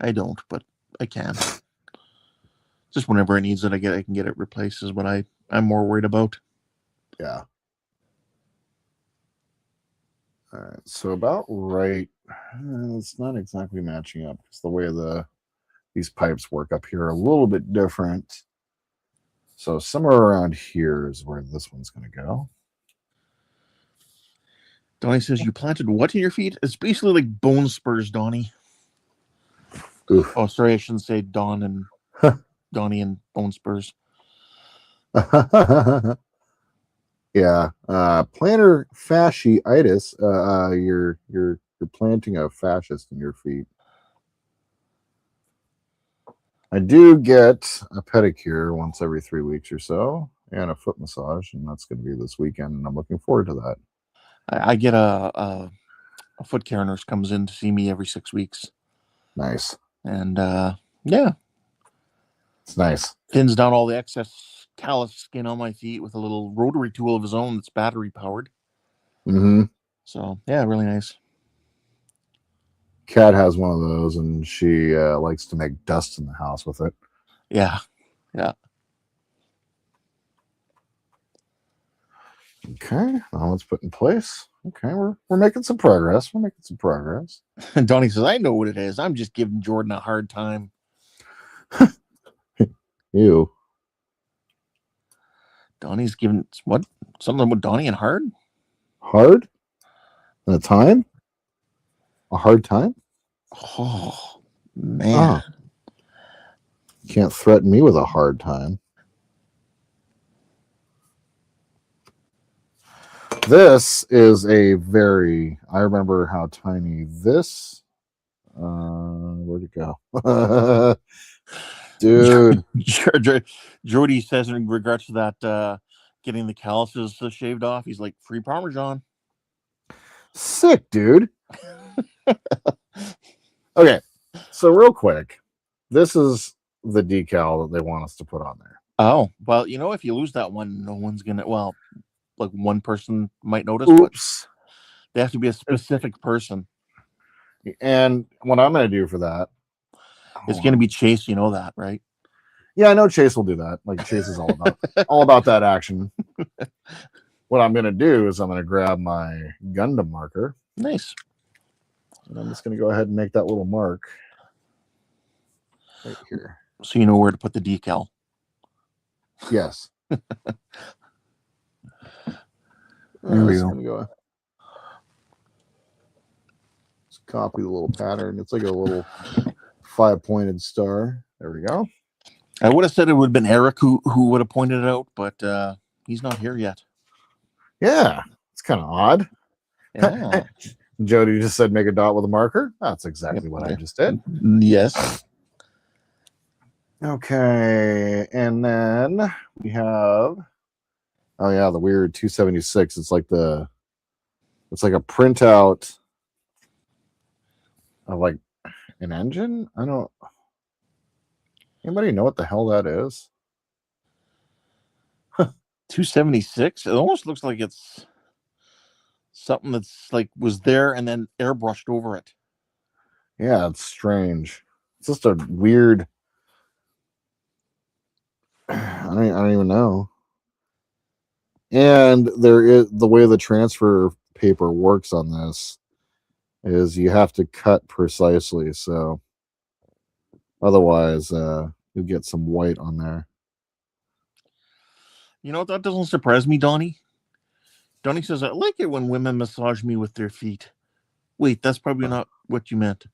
I don't, but I can. Just whenever it needs it, I can get it replaced is what I'm more worried about. Yeah. All right. So about right. It's not exactly matching up because the way these pipes work up here are a little bit different. So somewhere around here is where this one's going to go. Donnie says, you planted what in your feet? It's basically like bone spurs, Donnie. Oof. Oh, sorry, I shouldn't say Don and Donnie and bone spurs. Yeah. Plantar fasciitis. You're planting a fascist in your feet. I do get a pedicure once every 3 weeks or so, and a foot massage, and that's going to be this weekend, and I'm looking forward to that. I get a foot care nurse comes in to see me every 6 weeks. Nice. And yeah, it's nice. Thins down all the excess callus skin on my feet with a little rotary tool of his own that's battery powered. Mm-hmm. So yeah, really nice. Kat has one of those, and she likes to make dust in the house with it. Yeah, yeah. Okay, now let's put in place. Okay, we're making some progress. We're making some progress. And Donnie says, I know what it is. I'm just giving Jordan a hard time. Ew. Donnie's giving what? Something with Donnie and hard? Hard? And a time? A hard time? Oh, man. You can't threaten me with a hard time. This is a very, I remember how tiny this, where'd it go? Dude. Jody says in regards to that, getting the calluses shaved off, he's like, free Parmesan. Sick, dude. Okay, so real quick, this is the decal that they want us to put on there. Oh, well, you know, if you lose that one, no one's gonna, well, like one person might notice. Oops. They have to be a specific person. And what I'm going to do for that, it's going to be Chase. You know that, right? Yeah, I know Chase will do that. Like Chase is all about that action. What I'm going to do is I'm going to grab my Gundam marker. Nice. And I'm just going to go ahead and make that little mark right here. So you know where to put the decal. Yes. There we go. Just copy the little pattern. It's like a little 5-pointed star. There we go. I would have said it would have been Eric who would have pointed it out, but he's not here yet. Yeah, it's kind of odd. Yeah. Jody just said make a dot with a marker. That's exactly what I just did. Yes. Okay, and then we have, oh yeah, the weird 276. It's like a printout of like an engine. I don't. Anybody know what the hell that is? 276. It almost looks like it's something that's like was there and then airbrushed over it. Yeah, it's strange. It's just a weird. I don't even know. And there is the way the transfer paper works on this is you have to cut precisely, so otherwise you'll get some white on there. You know, that doesn't surprise me, Donnie. Donnie says, I like it when women massage me with their feet. Wait, that's probably not what you meant.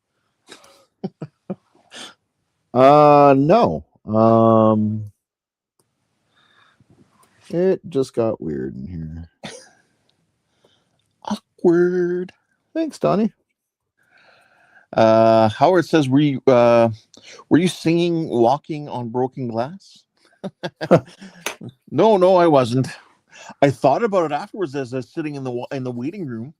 No. It just got weird in here. Awkward. Thanks, Donnie. Howard says, were you singing Walking on Broken Glass? No, I wasn't. I thought about it afterwards as I was sitting in the waiting room.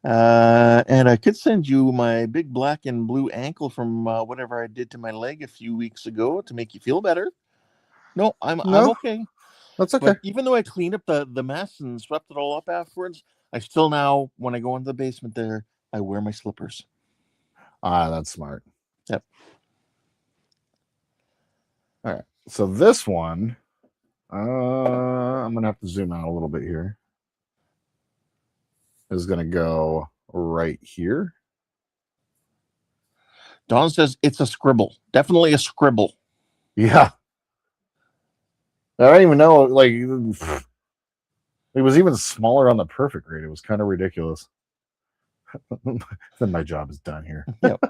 And I could send you my big black and blue ankle from whatever I did to my leg a few weeks ago to make you feel better. No, I'm okay. That's okay. But even though I cleaned up the mess and swept it all up afterwards, I still now, when I go into the basement there, I wear my slippers. That's smart. Yep. All right. So this one, I'm gonna have to zoom out a little bit here. Is gonna go right here. Don says it's a scribble. Definitely a scribble. Yeah. I don't even know. Like, it was even smaller on the perfect grade. It was kind of ridiculous. Then my job is done here. Yep.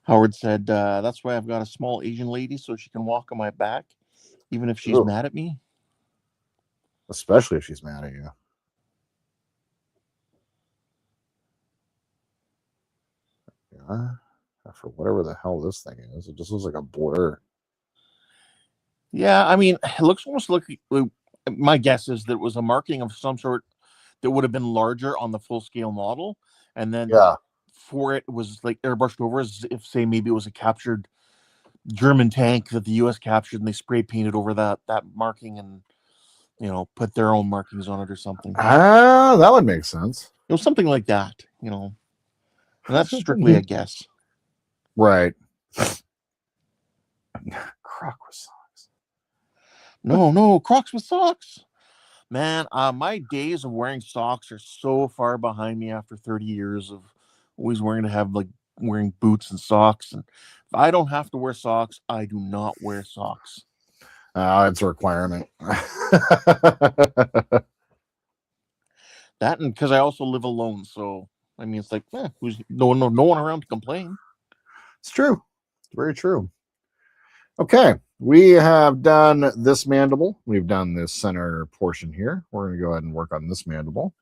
Howard said, that's why I've got a small Asian lady so she can walk on my back, even if she's mad at me. Especially if she's mad at you. Yeah. For whatever the hell this thing is, it just looks like a blur. Yeah, I mean, it looks almost like, my guess is that it was a marking of some sort that would have been larger on the full scale model, and then for it was like airbrushed over as if, say, maybe it was a captured German tank that the U.S. captured, and they spray painted over that marking, and put their own markings on it or something. Ah, that would make sense. It was something like that, and that's strictly a guess. Right. Croc with socks. No, Crocs with socks. Man, my days of wearing socks are so far behind me after 30 years of always wearing boots and socks. And if I don't have to wear socks, I do not wear socks. It's a requirement. That, and because I also live alone, so I mean, it's like, who's no one around to complain. It's true. It's very true. Okay, we have done this mandible. We've done this center portion here. We're going to go ahead and work on this mandible.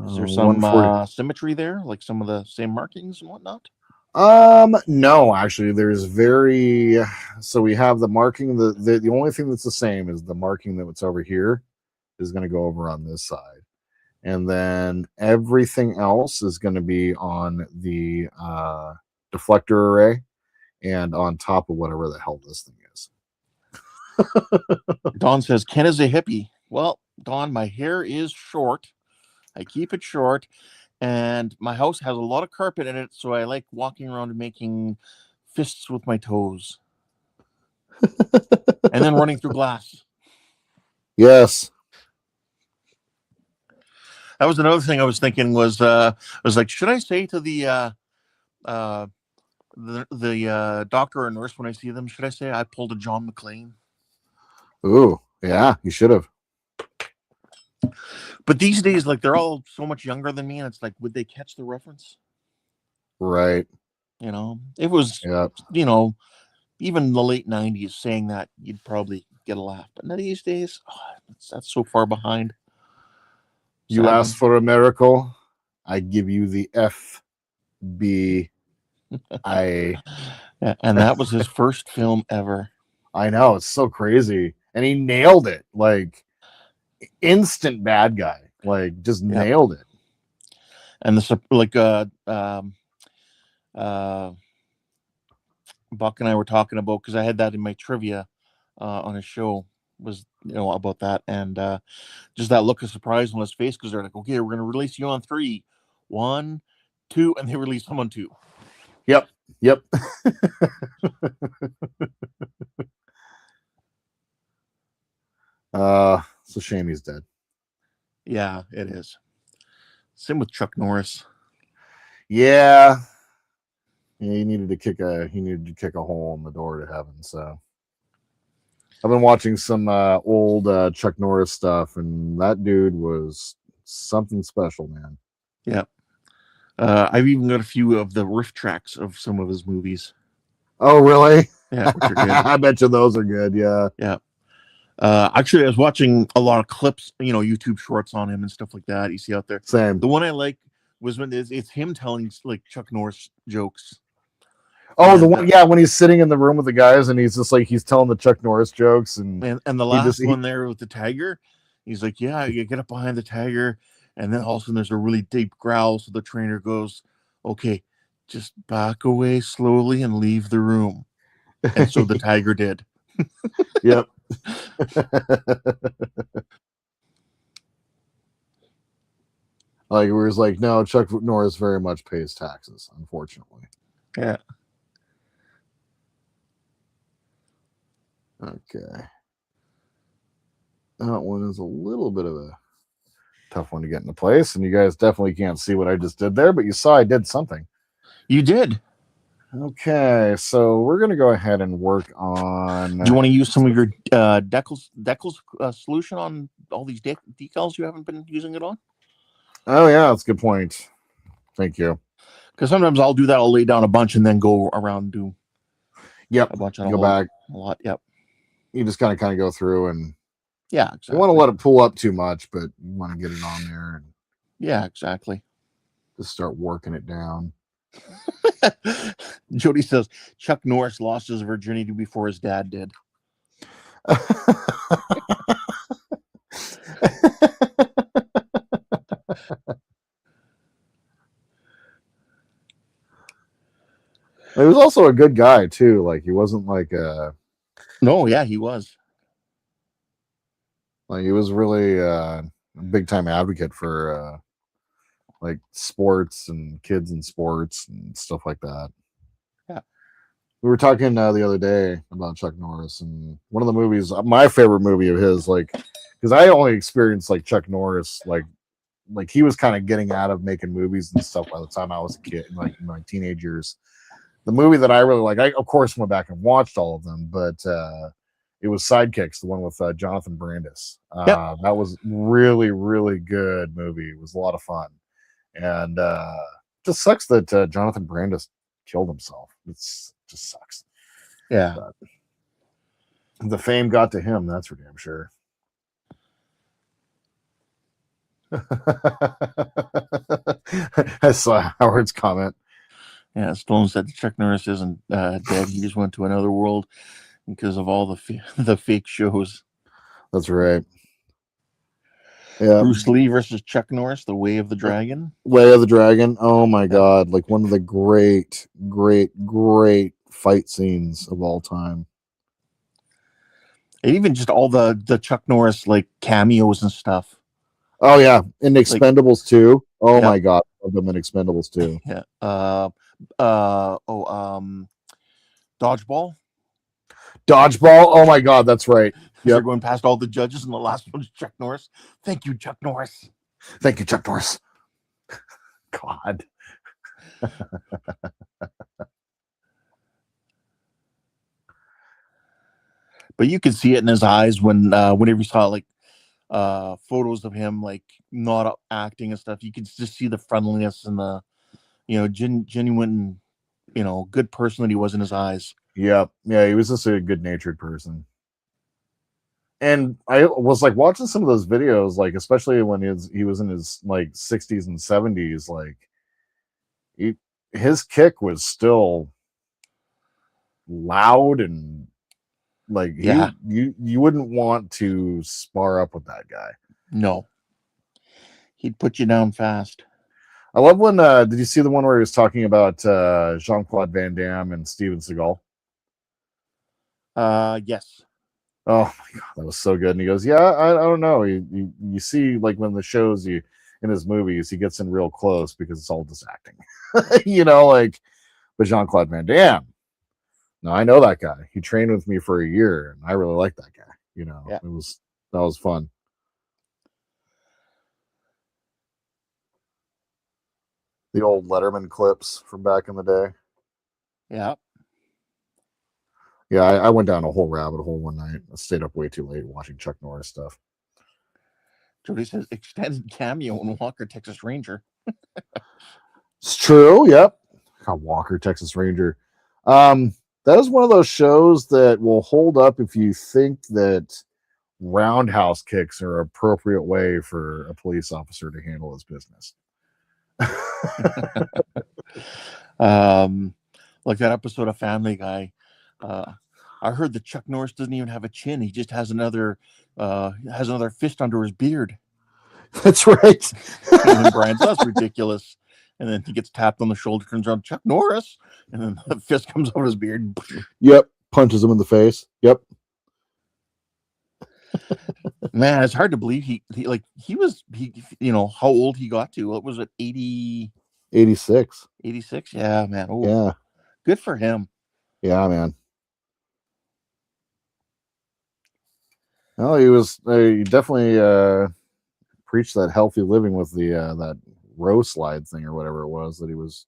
Is there some symmetry there, like some of the same markings and whatnot? No, actually, so we have the marking. The only thing that's the same is the marking that's over here is going to go over on this side, and then everything else is going to be on the deflector array and on top of whatever the hell this thing is. Don says Ken is a hippie. Well, Don, my hair is short. I keep it short, and my house has a lot of carpet in it, so I like walking around and making fists with my toes. And then running through glass. Yes. That was another thing I was thinking was like, should I say to the doctor or nurse when I see them, should I say I pulled a John McClane? Ooh, yeah, you should have. But these days, like, they're all so much younger than me, and it's like, would they catch the reference? Right. It was, even the late 90s saying that, you'd probably get a laugh. But these days, that's so far behind. You Sadly. asked for a miracle, I give you the FBI. And that was his first film ever. I know, it's so crazy. And he nailed it. Like, instant bad guy. Like, just nailed it. And Buck and I were talking about, because I had that in my trivia on his show, was about that, and just that look of surprise on his face, because they're like, okay, we're going to release you on 3, 1, 2, and they released him on 2. Yep. It's a shame he's dead. Yeah, it is. Same with Chuck Norris. Yeah, he needed to kick a hole in the door to heaven. So I've been watching some old Chuck Norris stuff, and that dude was something special, man. Yeah. I've even got a few of the riff tracks of some of his movies. Oh, really? Yeah, which are good. I bet you those are good. Yeah. Yeah. Actually, I was watching a lot of clips, YouTube shorts on him and stuff like that. You see out there. Same. The one I like was when it's him telling like Chuck Norris jokes. Oh, the one, when he's sitting in the room with the guys and he's just like, he's telling the Chuck Norris jokes, and the last one there with the tiger, he's like, yeah, you get up behind the tiger, and then all of a sudden there's a really deep growl, so the trainer goes, okay, just back away slowly and leave the room. And so the tiger did. Yep. Like, where it's like, no, Chuck Norris very much pays taxes, unfortunately. Yeah. Okay. That one is a little bit of a tough one to get into place, and you guys definitely can't see what I just did there, but you saw I did something. You did. Okay, so we're gonna go ahead and work on. Do you want to use some of your Deckals solution on all these decals you haven't been using it on? Oh yeah, that's a good point. Thank you. Because sometimes I'll do that. I'll lay down a bunch and then go around and do. Yep. A bunch on go back a lot. Yep. You just kind of go through, and yeah, exactly. You want to let it pull up too much, but you want to get it on there, and yeah, exactly. Just start working it down. Jody says Chuck Norris lost his virginity before his dad did. He was also a good guy too. Like he wasn't like a. No, yeah, he was. Like he was really a big time advocate for like sports and kids in sports and stuff like that. Yeah. We were talking the other day about Chuck Norris, and one of the movies, my favorite movie of his, like, because I only experienced like Chuck Norris, like he was kind of getting out of making movies and stuff by the time I was a kid, like in my teenage years. The movie that I really like, I of course went back and watched all of them, but it was Sidekicks, the one with Jonathan Brandis. Yep. That was really, really good movie. It was a lot of fun, and just sucks that Jonathan Brandis killed himself. It's just sucks. Yeah, but the fame got to him. That's for damn sure. I saw Howard's comment. Yeah, Stone said Chuck Norris isn't dead. He just went to another world because of all the fake shows. That's right. Yeah. Bruce Lee versus Chuck Norris, The Way of the Dragon. Way of the Dragon. Oh my God. Like one of the great fight scenes of all time. And even just all the Chuck Norris like cameos and stuff. Oh yeah. In Expendables 2. Oh yep. my God. I love them in Expendables 2. Yeah. Dodgeball. Oh my God, that's right. They're going past all the judges, and the last one is Chuck Norris. Thank you, Chuck Norris. Thank you, Chuck Norris. God. But you could see it in his eyes when whenever you saw like photos of him like not acting and stuff. You could just see the friendliness and the genuine good person that he was in his eyes. Yeah, he was just a good-natured person. And I was like watching some of those videos, like especially when he was in his like 60s and 70s, like his kick was still loud and like you wouldn't want to spar up with that guy. No, he'd put you down fast. I love when did you see the one where he was talking about Jean-Claude Van Damme and Steven Seagal? Yes. Oh my God, that was so good. And he goes, yeah, I don't know. You see, like when the shows you in his movies, he gets in real close because it's all just acting. But Jean-Claude Van Damme. No, I know that guy. He trained with me for a year, and I really like that guy. Yeah. That was fun. The old Letterman clips from back in the day. Yeah. Yeah, I went down a whole rabbit hole one night. I stayed up way too late watching Chuck Norris stuff. Jody says extended cameo in Walker, Texas Ranger. It's true. Yep. Walker, Texas Ranger. That is one of those shows that will hold up if you think that roundhouse kicks are an appropriate way for a police officer to handle his business. Like that episode of Family Guy. I heard that Chuck Norris doesn't even have a chin. He just has another fist under his beard. That's right. And Brian's, that's ridiculous. And then he gets tapped on the shoulder, turns around, Chuck Norris, and then the fist comes over his beard. Yep, punches him in the face. Yep. Man, it's hard to believe he was how old he got to. What was it, 80? 86. 86? Yeah, man. Oh, yeah. Good for him. Yeah, man. Well, he was he definitely preach that healthy living with the that row slide thing or whatever it was that he was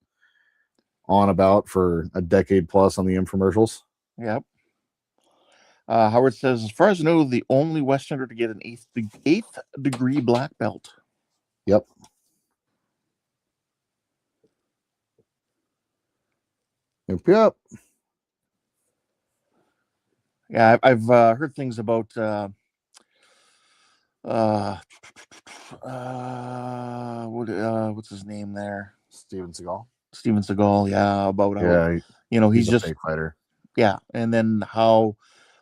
on about for a decade plus on the infomercials. Yep. Howard says, as far as I know, the only Westerner to get an eighth degree black belt. Yep. Yep. Yeah, I've heard things about what's his name there? Steven Seagal. Steven Seagal, yeah, about how he's a just fake fighter. Yeah, and then how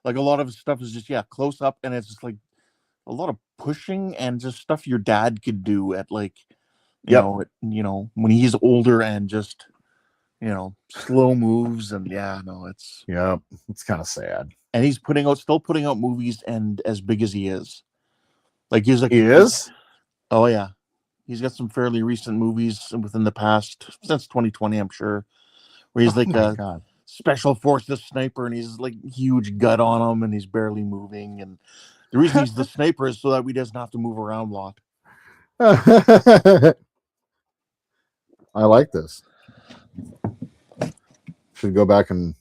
like a lot of his stuff is just close up, and it's just like a lot of pushing and just stuff your dad could do at like when he's older and just slow moves and it's kind of sad. And he's still putting out movies and as big as he is. Like he is? Oh yeah. He's got some fairly recent movies within the past since 2020, I'm sure, where he's God. Special forces sniper and he's like huge gut on him and he's barely moving. And the reason he's the sniper is so that he doesn't have to move around a lot. I like this. Should go back and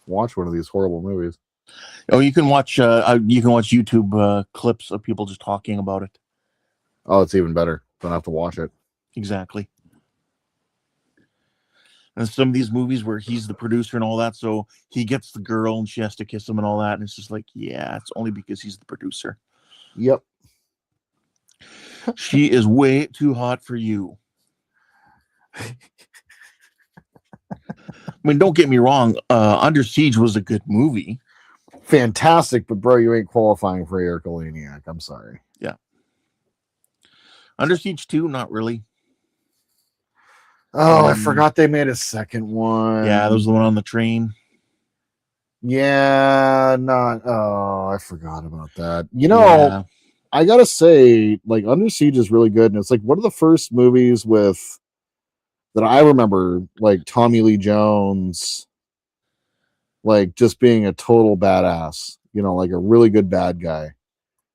watch one of these horrible movies. Oh, you can watch YouTube clips of people just talking about it. Oh, it's even better. Don't have to watch it. Exactly. And some of these movies where he's the producer and all that, so he gets the girl and she has to kiss him and all that, and it's just like, yeah, it's only because he's the producer. Yep. She is way too hot for you. I mean, don't get me wrong. Under Siege was a good movie. Fantastic, but bro, you ain't qualifying for Ercolaniac. I'm sorry. Yeah. Under Siege 2, not really. Oh, I forgot they made a second one. Yeah, that was the one on the train. Yeah, I forgot about that. I gotta say, like, Under Siege is really good, and it's like one of the first movies that I remember, like Tommy Lee Jones, like just being a total badass, like a really good bad guy.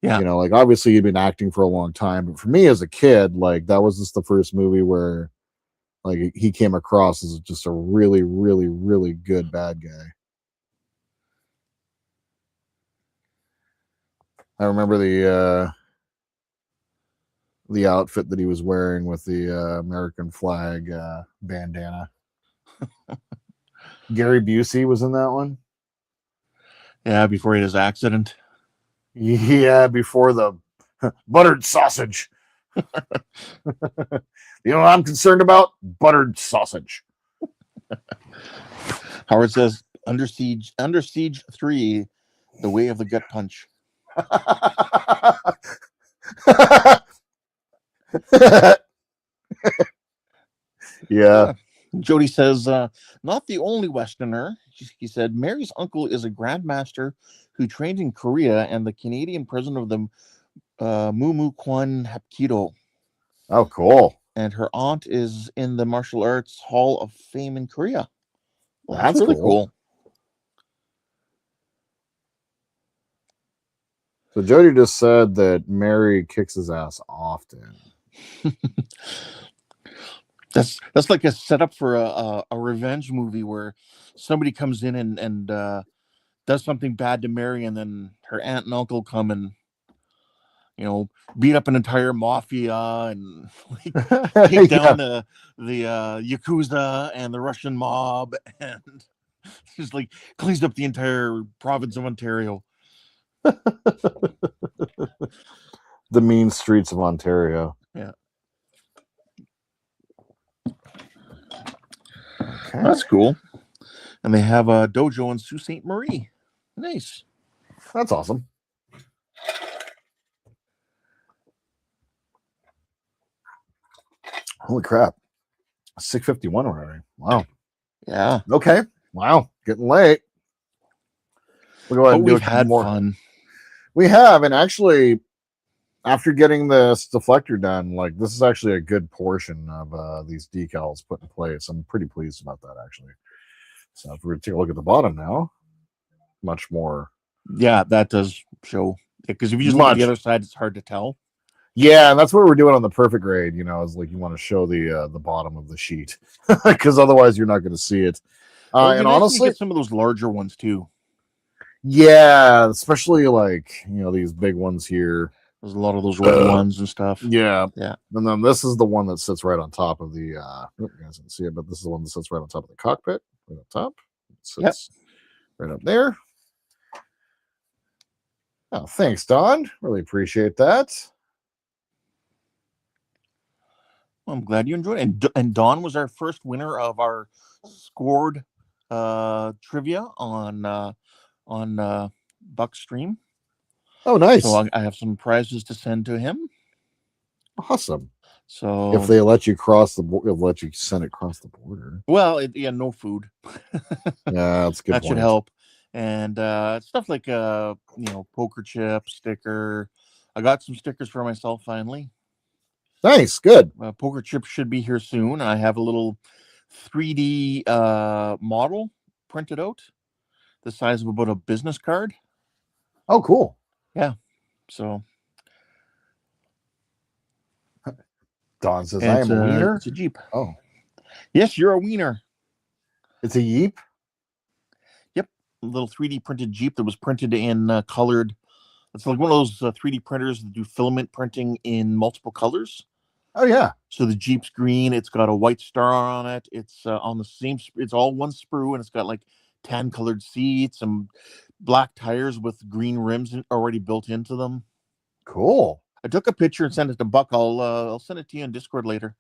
Yeah. Like obviously he'd been acting for a long time, but for me as a kid, like that was just the first movie where like he came across as just a really, really, really good bad guy. I remember the outfit that he was wearing with the American flag bandana. Gary Busey was in that one. Yeah, before he had his accident. Yeah, before the buttered sausage. You know what I'm concerned about? Buttered sausage. Howard says, Under Siege 3, The Way of the Gut Punch. Yeah. Jody says, not the only Westerner. He said, Mary's uncle is a grandmaster who trained in Korea and the Canadian president of the Mumu Kwan Hapkido. Oh, cool. And her aunt is in the Martial Arts Hall of Fame in Korea. Well, that's really cool. cool. So Jody just said that Mary kicks his ass often. That's like a setup for a revenge movie where somebody comes in and does something bad to Mary, and then her aunt and uncle come and beat up an entire mafia and like, take down the Yakuza and the Russian mob, and just like cleans up the entire province of Ontario. The mean streets of Ontario. Yeah. Okay. That's cool. And they have a dojo in Sault Ste. Marie. Nice. That's awesome. Holy crap. 6:51 already. Wow. Yeah. Okay. Wow. Getting late. We'll go ahead and we've had more fun. We have, and actually, after getting this deflector done, like this is actually a good portion of these decals put in place. I'm pretty pleased about that, actually. So if we take a look at the bottom now, much more. Yeah, that does show. Because if you just look at the other side, it's hard to tell. Yeah, and that's what we're doing on the perfect grade. You know, is like you want to show the bottom of the sheet because otherwise you're not going to see it. And honestly, get some of those larger ones too. Yeah, especially like these big ones here. There's a lot of those red ones and stuff. Yeah, yeah. And then this is the one that sits right on top of the. You guys didn't see it, but this is the one that sits right on top of the cockpit. Right up top. It sits right up there. Oh, thanks, Don. Really appreciate that. Well, I'm glad you enjoyed it. And Don was our first winner of our scored trivia on Buck Stream. Oh, nice. So I have some prizes to send to him. Awesome. So if they let you cross the border, they'll let you send it across the border. Well, no food. Yeah, that's good. That should help. And stuff like poker chip sticker. I got some stickers for myself finally. Nice, good. Poker chip should be here soon. I have a little 3D model printed out, the size of about a business card. Oh, cool. Yeah. So Don says, I am a wiener. It's a Jeep. Oh. Yes, you're a wiener. It's a Yeep? Yep. A little 3D printed Jeep that was printed in colored. It's like one of those 3D printers that do filament printing in multiple colors. Oh, yeah. So the Jeep's green. It's got a white star on it. It's on the same. It's all one sprue, and it's got like tan colored seats and black tires with green rims already built into them. Cool. I took a picture and sent it to Buck. I'll send it to you in Discord later.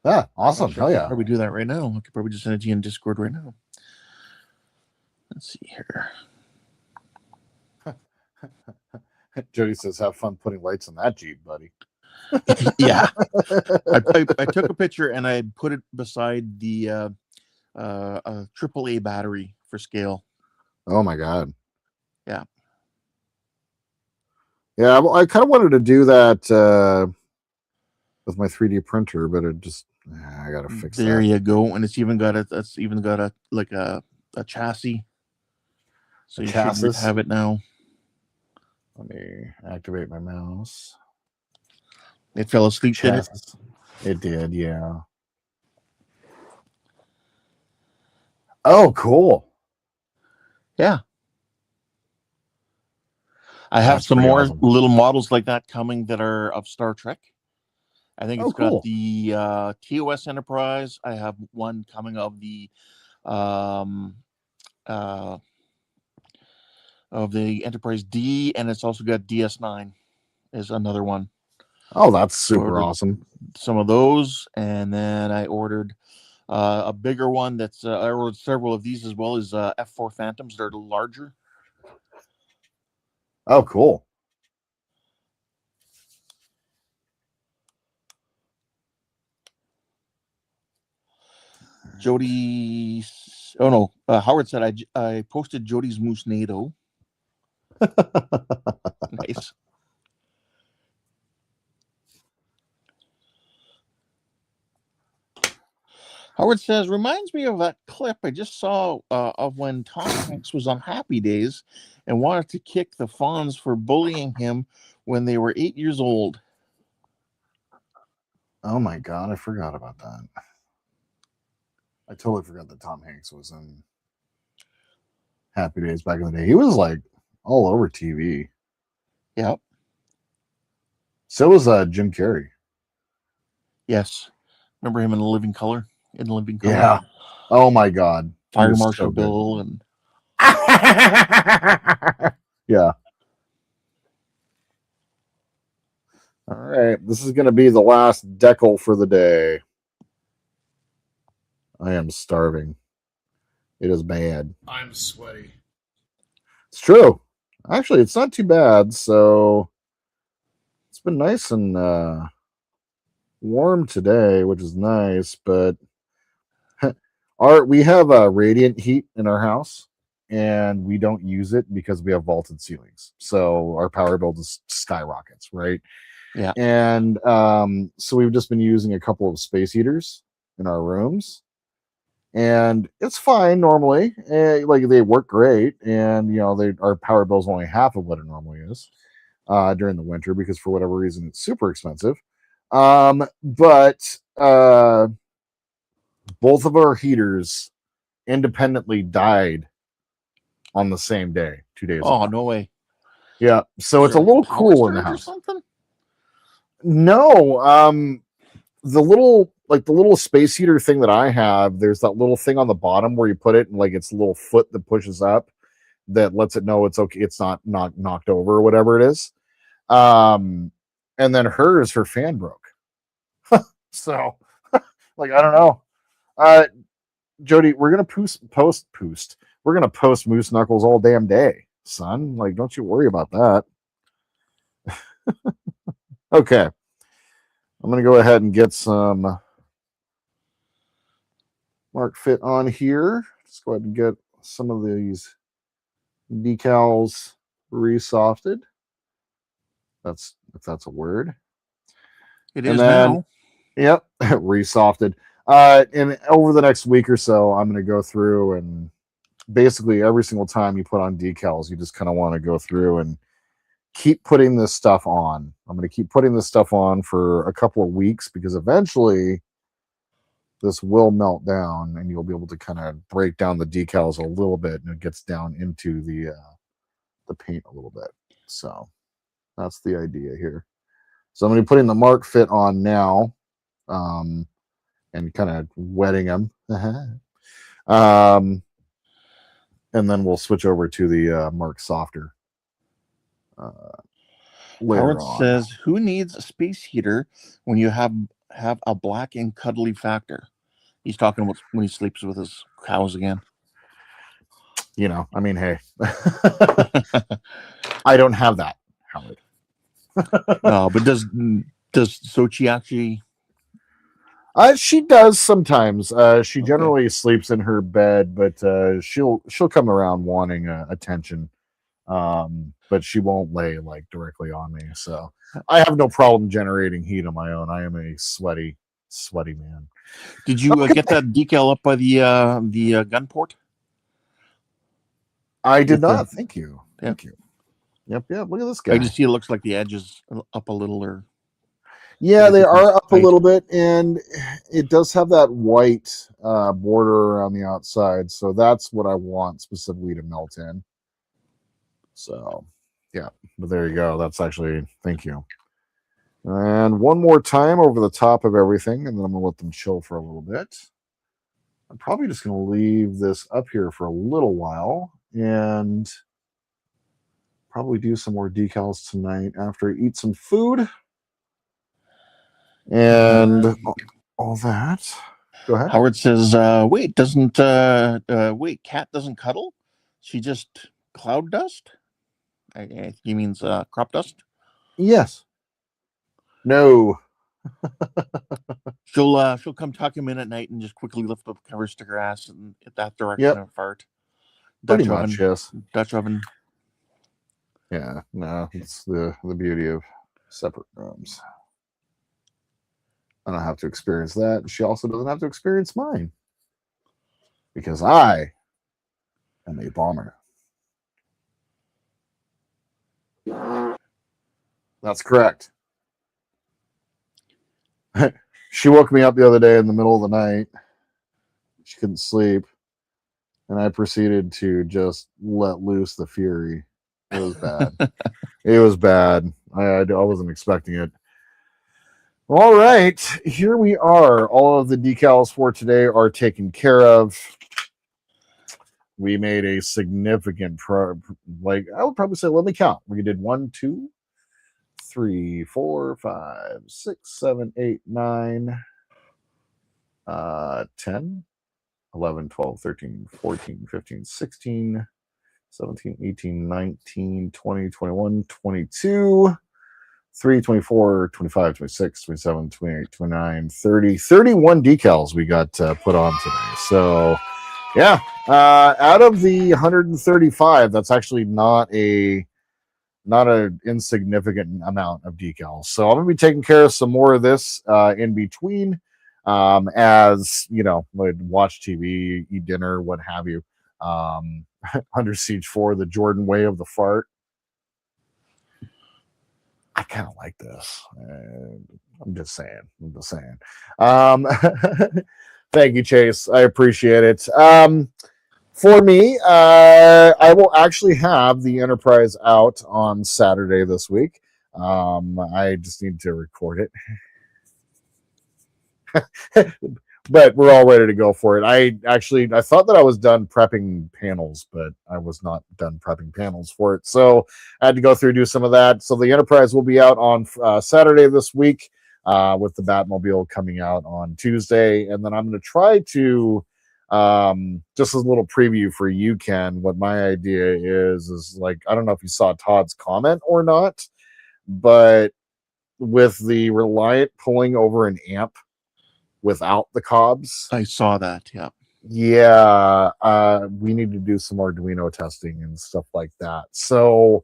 Yeah, awesome. Hell yeah. I could probably do that right now. I could probably just send it to you in Discord right now. Let's see here. Jody says, have fun putting lights on that Jeep, buddy. Yeah. I took a picture and I put it beside the AAA battery for scale. Oh my God. Yeah. Yeah, I kind of wanted to do that with my 3D printer, but it just I gotta fix there that. You go. And it's even got a chassis. So you should have it now. Let me activate my mouse. It fell asleep. It did, yeah. Oh, cool. Yeah. I have some more little models like that coming that are of Star Trek. I think it's got the TOS Enterprise. I have one coming of the Enterprise D, and it's also got DS9 is another one. Oh, that's super awesome. Some of those, and then I ordered a bigger one. I ordered several of these as well as F4 Phantoms. They're larger. Oh, cool. Jody. Oh no, Howard said I posted Jody's Moose-nado. Nice. Howard says, reminds me of that clip I just saw of when Tom Hanks was on Happy Days and wanted to kick the Fonz for bullying him when they were 8 years old. Oh my God, I forgot about that. I totally forgot that Tom Hanks was in Happy Days back in the day. He was like all over TV. Yep. So was Jim Carrey. Yes. Remember him in Living Color? Yeah. Oh my God. Fire Marshal Bill and yeah. All right. This is going to be the last decal for the day. I am starving. It is bad. I'm sweaty. It's true. Actually, it's not too bad. So it's been nice and warm today, which is nice. But we have radiant heat in our house, and we don't use it because we have vaulted ceilings. So our power bill just skyrockets, right? Yeah. And so we've just been using a couple of space heaters in our rooms. And it's fine normally. Like they work great, and our power bill is only half of what it normally is. during the winter because for whatever reason it's super expensive. But both of our heaters independently died on the same day, 2 days ago. Oh, no way. Yeah, so it's a little cool in the house. No, the little space heater thing that I have, there's that little thing on the bottom where you put it and like it's a little foot that pushes up that lets it know it's okay, it's not knocked over or whatever it is. And then her fan broke. So like I don't know. Jody, we're gonna post. We're gonna post Moose Knuckles all damn day, son. Like, don't you worry about that. Okay. I'm gonna go ahead and get some Mark Fit on here. Just go ahead and get some of these decals resofted. That's if that's a word. It is now. Yep, resofted. And over the next week or so, I'm going to go through and basically every single time you put on decals, you just kind of want to go through and keep putting this stuff on. I'm going to keep putting this stuff on for a couple of weeks because eventually this will melt down and you'll be able to kind of break down the decals a little bit and it gets down into the paint a little bit. So that's the idea here. So I'm going to be putting the Mark Fit on now. And kind of wetting them. And then we'll switch over to the Mark Softer. Howard says, who needs a space heater when you have a black and cuddly factor? He's talking about when he sleeps with his cows again. You know, I mean, hey. I don't have that, Howard. No, but does Sochi actually... She does sometimes. She generally sleeps in her bed, but she'll come around wanting attention. But she won't lay like directly on me. So I have no problem generating heat on my own. I am a sweaty man. Did you get that decal up by the gun port? I did not. Thank you. Thank you. Yep. Look at this guy. I just see it looks like the edge is up a little or. Yeah, they are up a little bit, and it does have that white border around the outside, so that's what I want specifically to melt in. So, yeah, but there you go. That's actually, thank you. And one more time over the top of everything, and then I'm going to let them chill for a little bit. I'm probably just going to leave this up here for a little while, and probably do some more decals tonight after I eat some food. And all that. Go ahead. Howard says, wait, Cat doesn't cuddle? She just cloud dust? He means crop dust? Yes. No. She'll come tuck him in at night and just quickly lift up cover, stick her ass in that direction and fart. Pretty much, yes. Dutch oven. Yeah, no, it's the beauty of separate rooms. I don't have to experience that. She also doesn't have to experience mine. Because I am a bomber. That's correct. She woke me up the other day in the middle of the night. She couldn't sleep. And I proceeded to just let loose the fury. It was bad. It was bad. I wasn't expecting it. All right, here we are. All of the decals for today are taken care of. We made a significant I would probably say, let me count. We did 1, 2, 3, 4, 5, 6, 7, 8, 9, 10, 11, 12, 13, 14, 15, 16, 17, 18, 19, 20, 21, 22, 3, 24, 25, 26, 27, 28, 29, 30, 31 decals we got put on today. So, yeah, out of the 135, that's actually not an insignificant amount of decals. So I'm going to be taking care of some more of this in between as, you know, watch TV, eat dinner, what have you. Under Siege 4, the Jordan way of the fart. I kind of like this. I'm just saying. Thank you, Chase. I appreciate it. For me, I will actually have the Enterprise out on Saturday this week. I just need to record it. But we're all ready to go for it. I thought that I was done prepping panels, but I was not done prepping panels for it. So I had to go through do some of that. So the Enterprise will be out on Saturday this week, with the Batmobile coming out on Tuesday, and then I'm going to try to just as a little preview for you, Ken. What my idea is like, I don't know if you saw Todd's comment or not, but with the Reliant pulling over an amp without the cobs. I saw that. Yeah. Yeah. We need to do some Arduino testing and stuff like that. So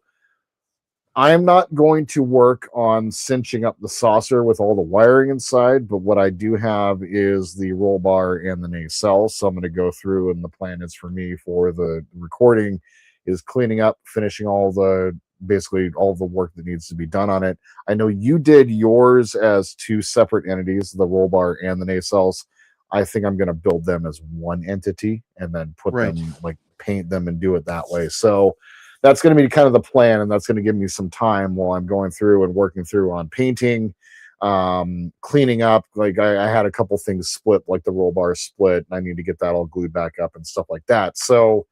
I'm not going to work on cinching up the saucer with all the wiring inside, but what I do have is the roll bar and the nacelle. So I'm going to go through, and the plan is for me for the recording is cleaning up, finishing basically all the work that needs to be done on it. I know you did yours as two separate entities, the roll bar and the nacelles. I think I'm going to build them as one entity and then put them, like, paint them and do it that way. So that's going to be kind of the plan, and that's going to give me some time while I'm going through and working through on painting, cleaning up. Like I had a couple things split, like the roll bar split, and I need to get that all glued back up and stuff like that. So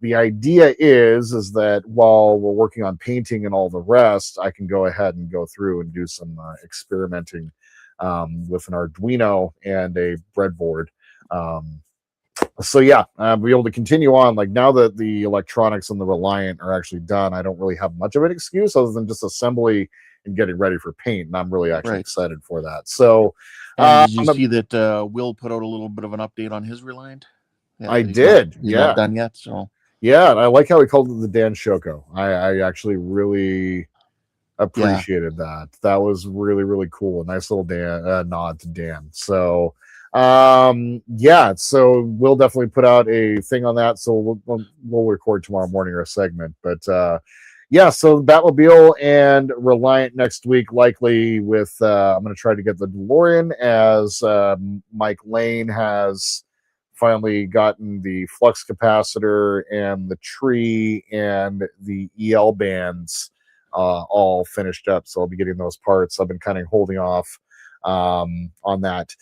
the idea is that while we're working on painting and all the rest, I can go ahead and go through and do some experimenting with an Arduino and a breadboard. So yeah, I'll be able to continue on. Like, now that the electronics and the Reliant are actually done, I don't really have much of an excuse other than just assembly and getting ready for paint. And I'm really actually excited for that. So did you see that Will put out a little bit of an update on his Reliant? Yeah, I did. He's not done yet. So yeah, and I like how he called it the Dan Shoko. I actually really appreciated that. That was really, really cool. A nice little nod to Dan. So yeah, so we'll definitely put out a thing on that. So we'll record tomorrow morning or a segment. But yeah, so Batmobile and Reliant next week, likely with I'm going to try to get the DeLorean, as Mike Lane has finally gotten the flux capacitor and the tree and the EL bands all finished up. So I'll be getting those parts. I've been kind of holding off on that.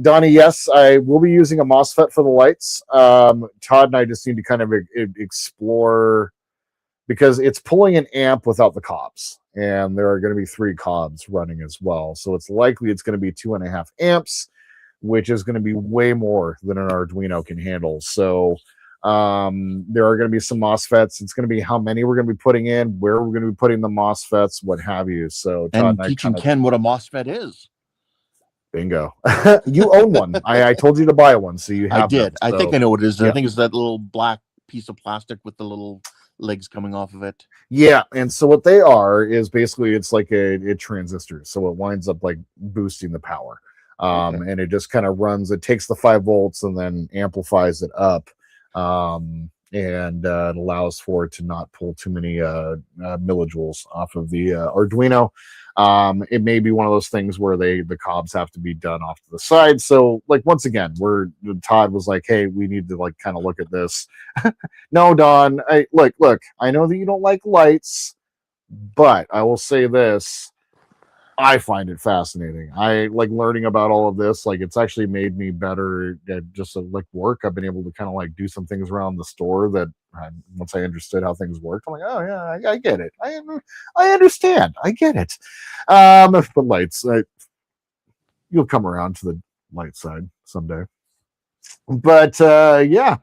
Donnie, yes, I will be using a MOSFET for the lights. Todd and I just need to kind of explore, because it's pulling an amp without the cobs, and there are going to be 3 cobs running as well. So it's likely it's going to be 2.5 amps, which is going to be way more than an Arduino can handle. So there are going to be some MOSFETs. It's going to be how many we're going to be putting in, where we're going to be putting the MOSFETs, what have you. So Todd and teaching Ken what a MOSFET is. Bingo. You own one. I told you to buy one, so you have. I did. Them, so. I think I know what it is. Yeah. I think it's that little black piece of plastic with the little legs coming off of it. Yeah, and so what they are is basically, it's like a transistor, so it winds up like boosting the power. And it just kind of runs, it takes the 5 volts and then amplifies it up, and it allows for it to not pull too many millijoules off of the Arduino. It may be one of those things where the cobs have to be done off to the side. So, like, once again, Todd was like, hey, we need to like kind of look at this. No, Don, look, I know that you don't like lights, but I will say this: I find it fascinating. I like learning about all of this. Like, it's actually made me better at just like work. I've been able to kind of like do some things around the store that once I understood how things work, I'm like, oh yeah, I get it. I understand. I get it. But lights, you'll come around to the light side someday. But yeah,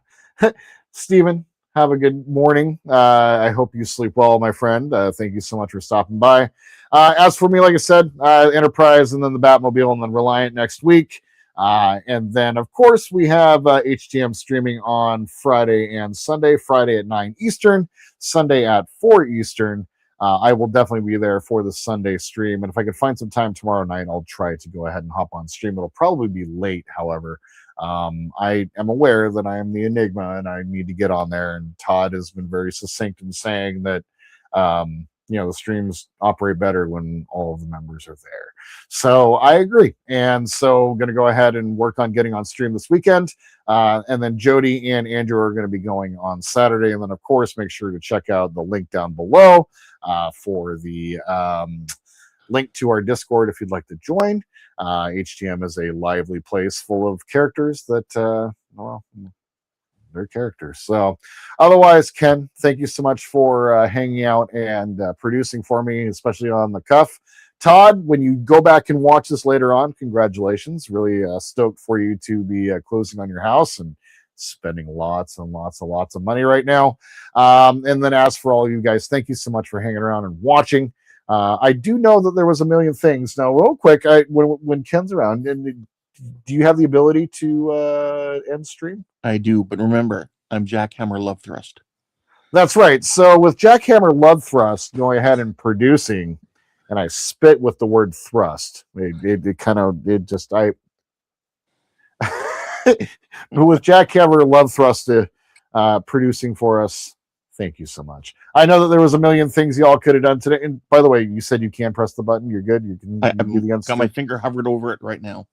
Stephen, have a good morning. I hope you sleep well, my friend. Thank you so much for stopping by. As for me, like I said, Enterprise, and then the Batmobile, and then Reliant next week. And then, of course, we have HTM streaming on Friday and Sunday. Friday at 9 Eastern, Sunday at 4 Eastern. I will definitely be there for the Sunday stream. And if I can find some time tomorrow night, I'll try to go ahead and hop on stream. It'll probably be late, however. I am aware that I am the Enigma and I need to get on there. And Todd has been very succinct in saying that the streams operate better when all of the members are there. So I agree. And so I'm going to go ahead and work on getting on stream this weekend. And then Jody and Andrew are going to be going on Saturday. And then, of course, make sure to check out the link down below for the link to our Discord if you'd like to join. HTM is a lively place full of characters that, they're characters. So otherwise, Ken, thank you so much for hanging out and producing for me, especially on the cuff. Todd, when you go back and watch this later on, congratulations. Really stoked for you to be closing on your house and spending lots and lots and lots of money right now. And then as for all you guys, thank you so much for hanging around and watching. I do know that there was a million things. Now, real quick, when Ken's around, do you have the ability to end stream? I do, but remember, I'm Jackhammer Love Thrust. That's right. So with Jackhammer Love Thrust going ahead and producing, and I spit with the word thrust. With Jackhammer Love Thrust producing for us, thank you so much. I know that there was a million things y'all could have done today. And by the way, you said you can press the button. You're good. You can do the got my finger hovered over it right now.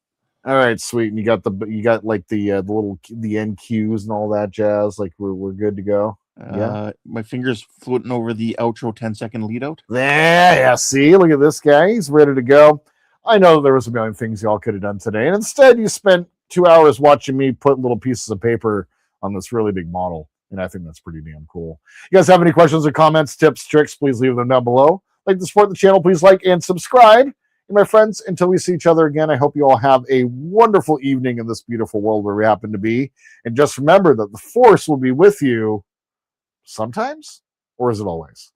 All right, sweet. And you got like the little end cues and all that jazz. Like we're good to go. Yeah. My finger's floating over the outro 10-second lead out. Yeah. See, look at this guy. He's ready to go. I know there was a million things y'all could have done today, and instead you spent 2 hours watching me put little pieces of paper on this really big model, and I think that's pretty damn cool. You guys have any questions or comments, tips, tricks? Please leave them down below. Like to support the channel, please like and subscribe. And my friends, until we see each other again, I hope you all have a wonderful evening in this beautiful world where we happen to be. And just remember that the Force will be with you sometimes, or is it always?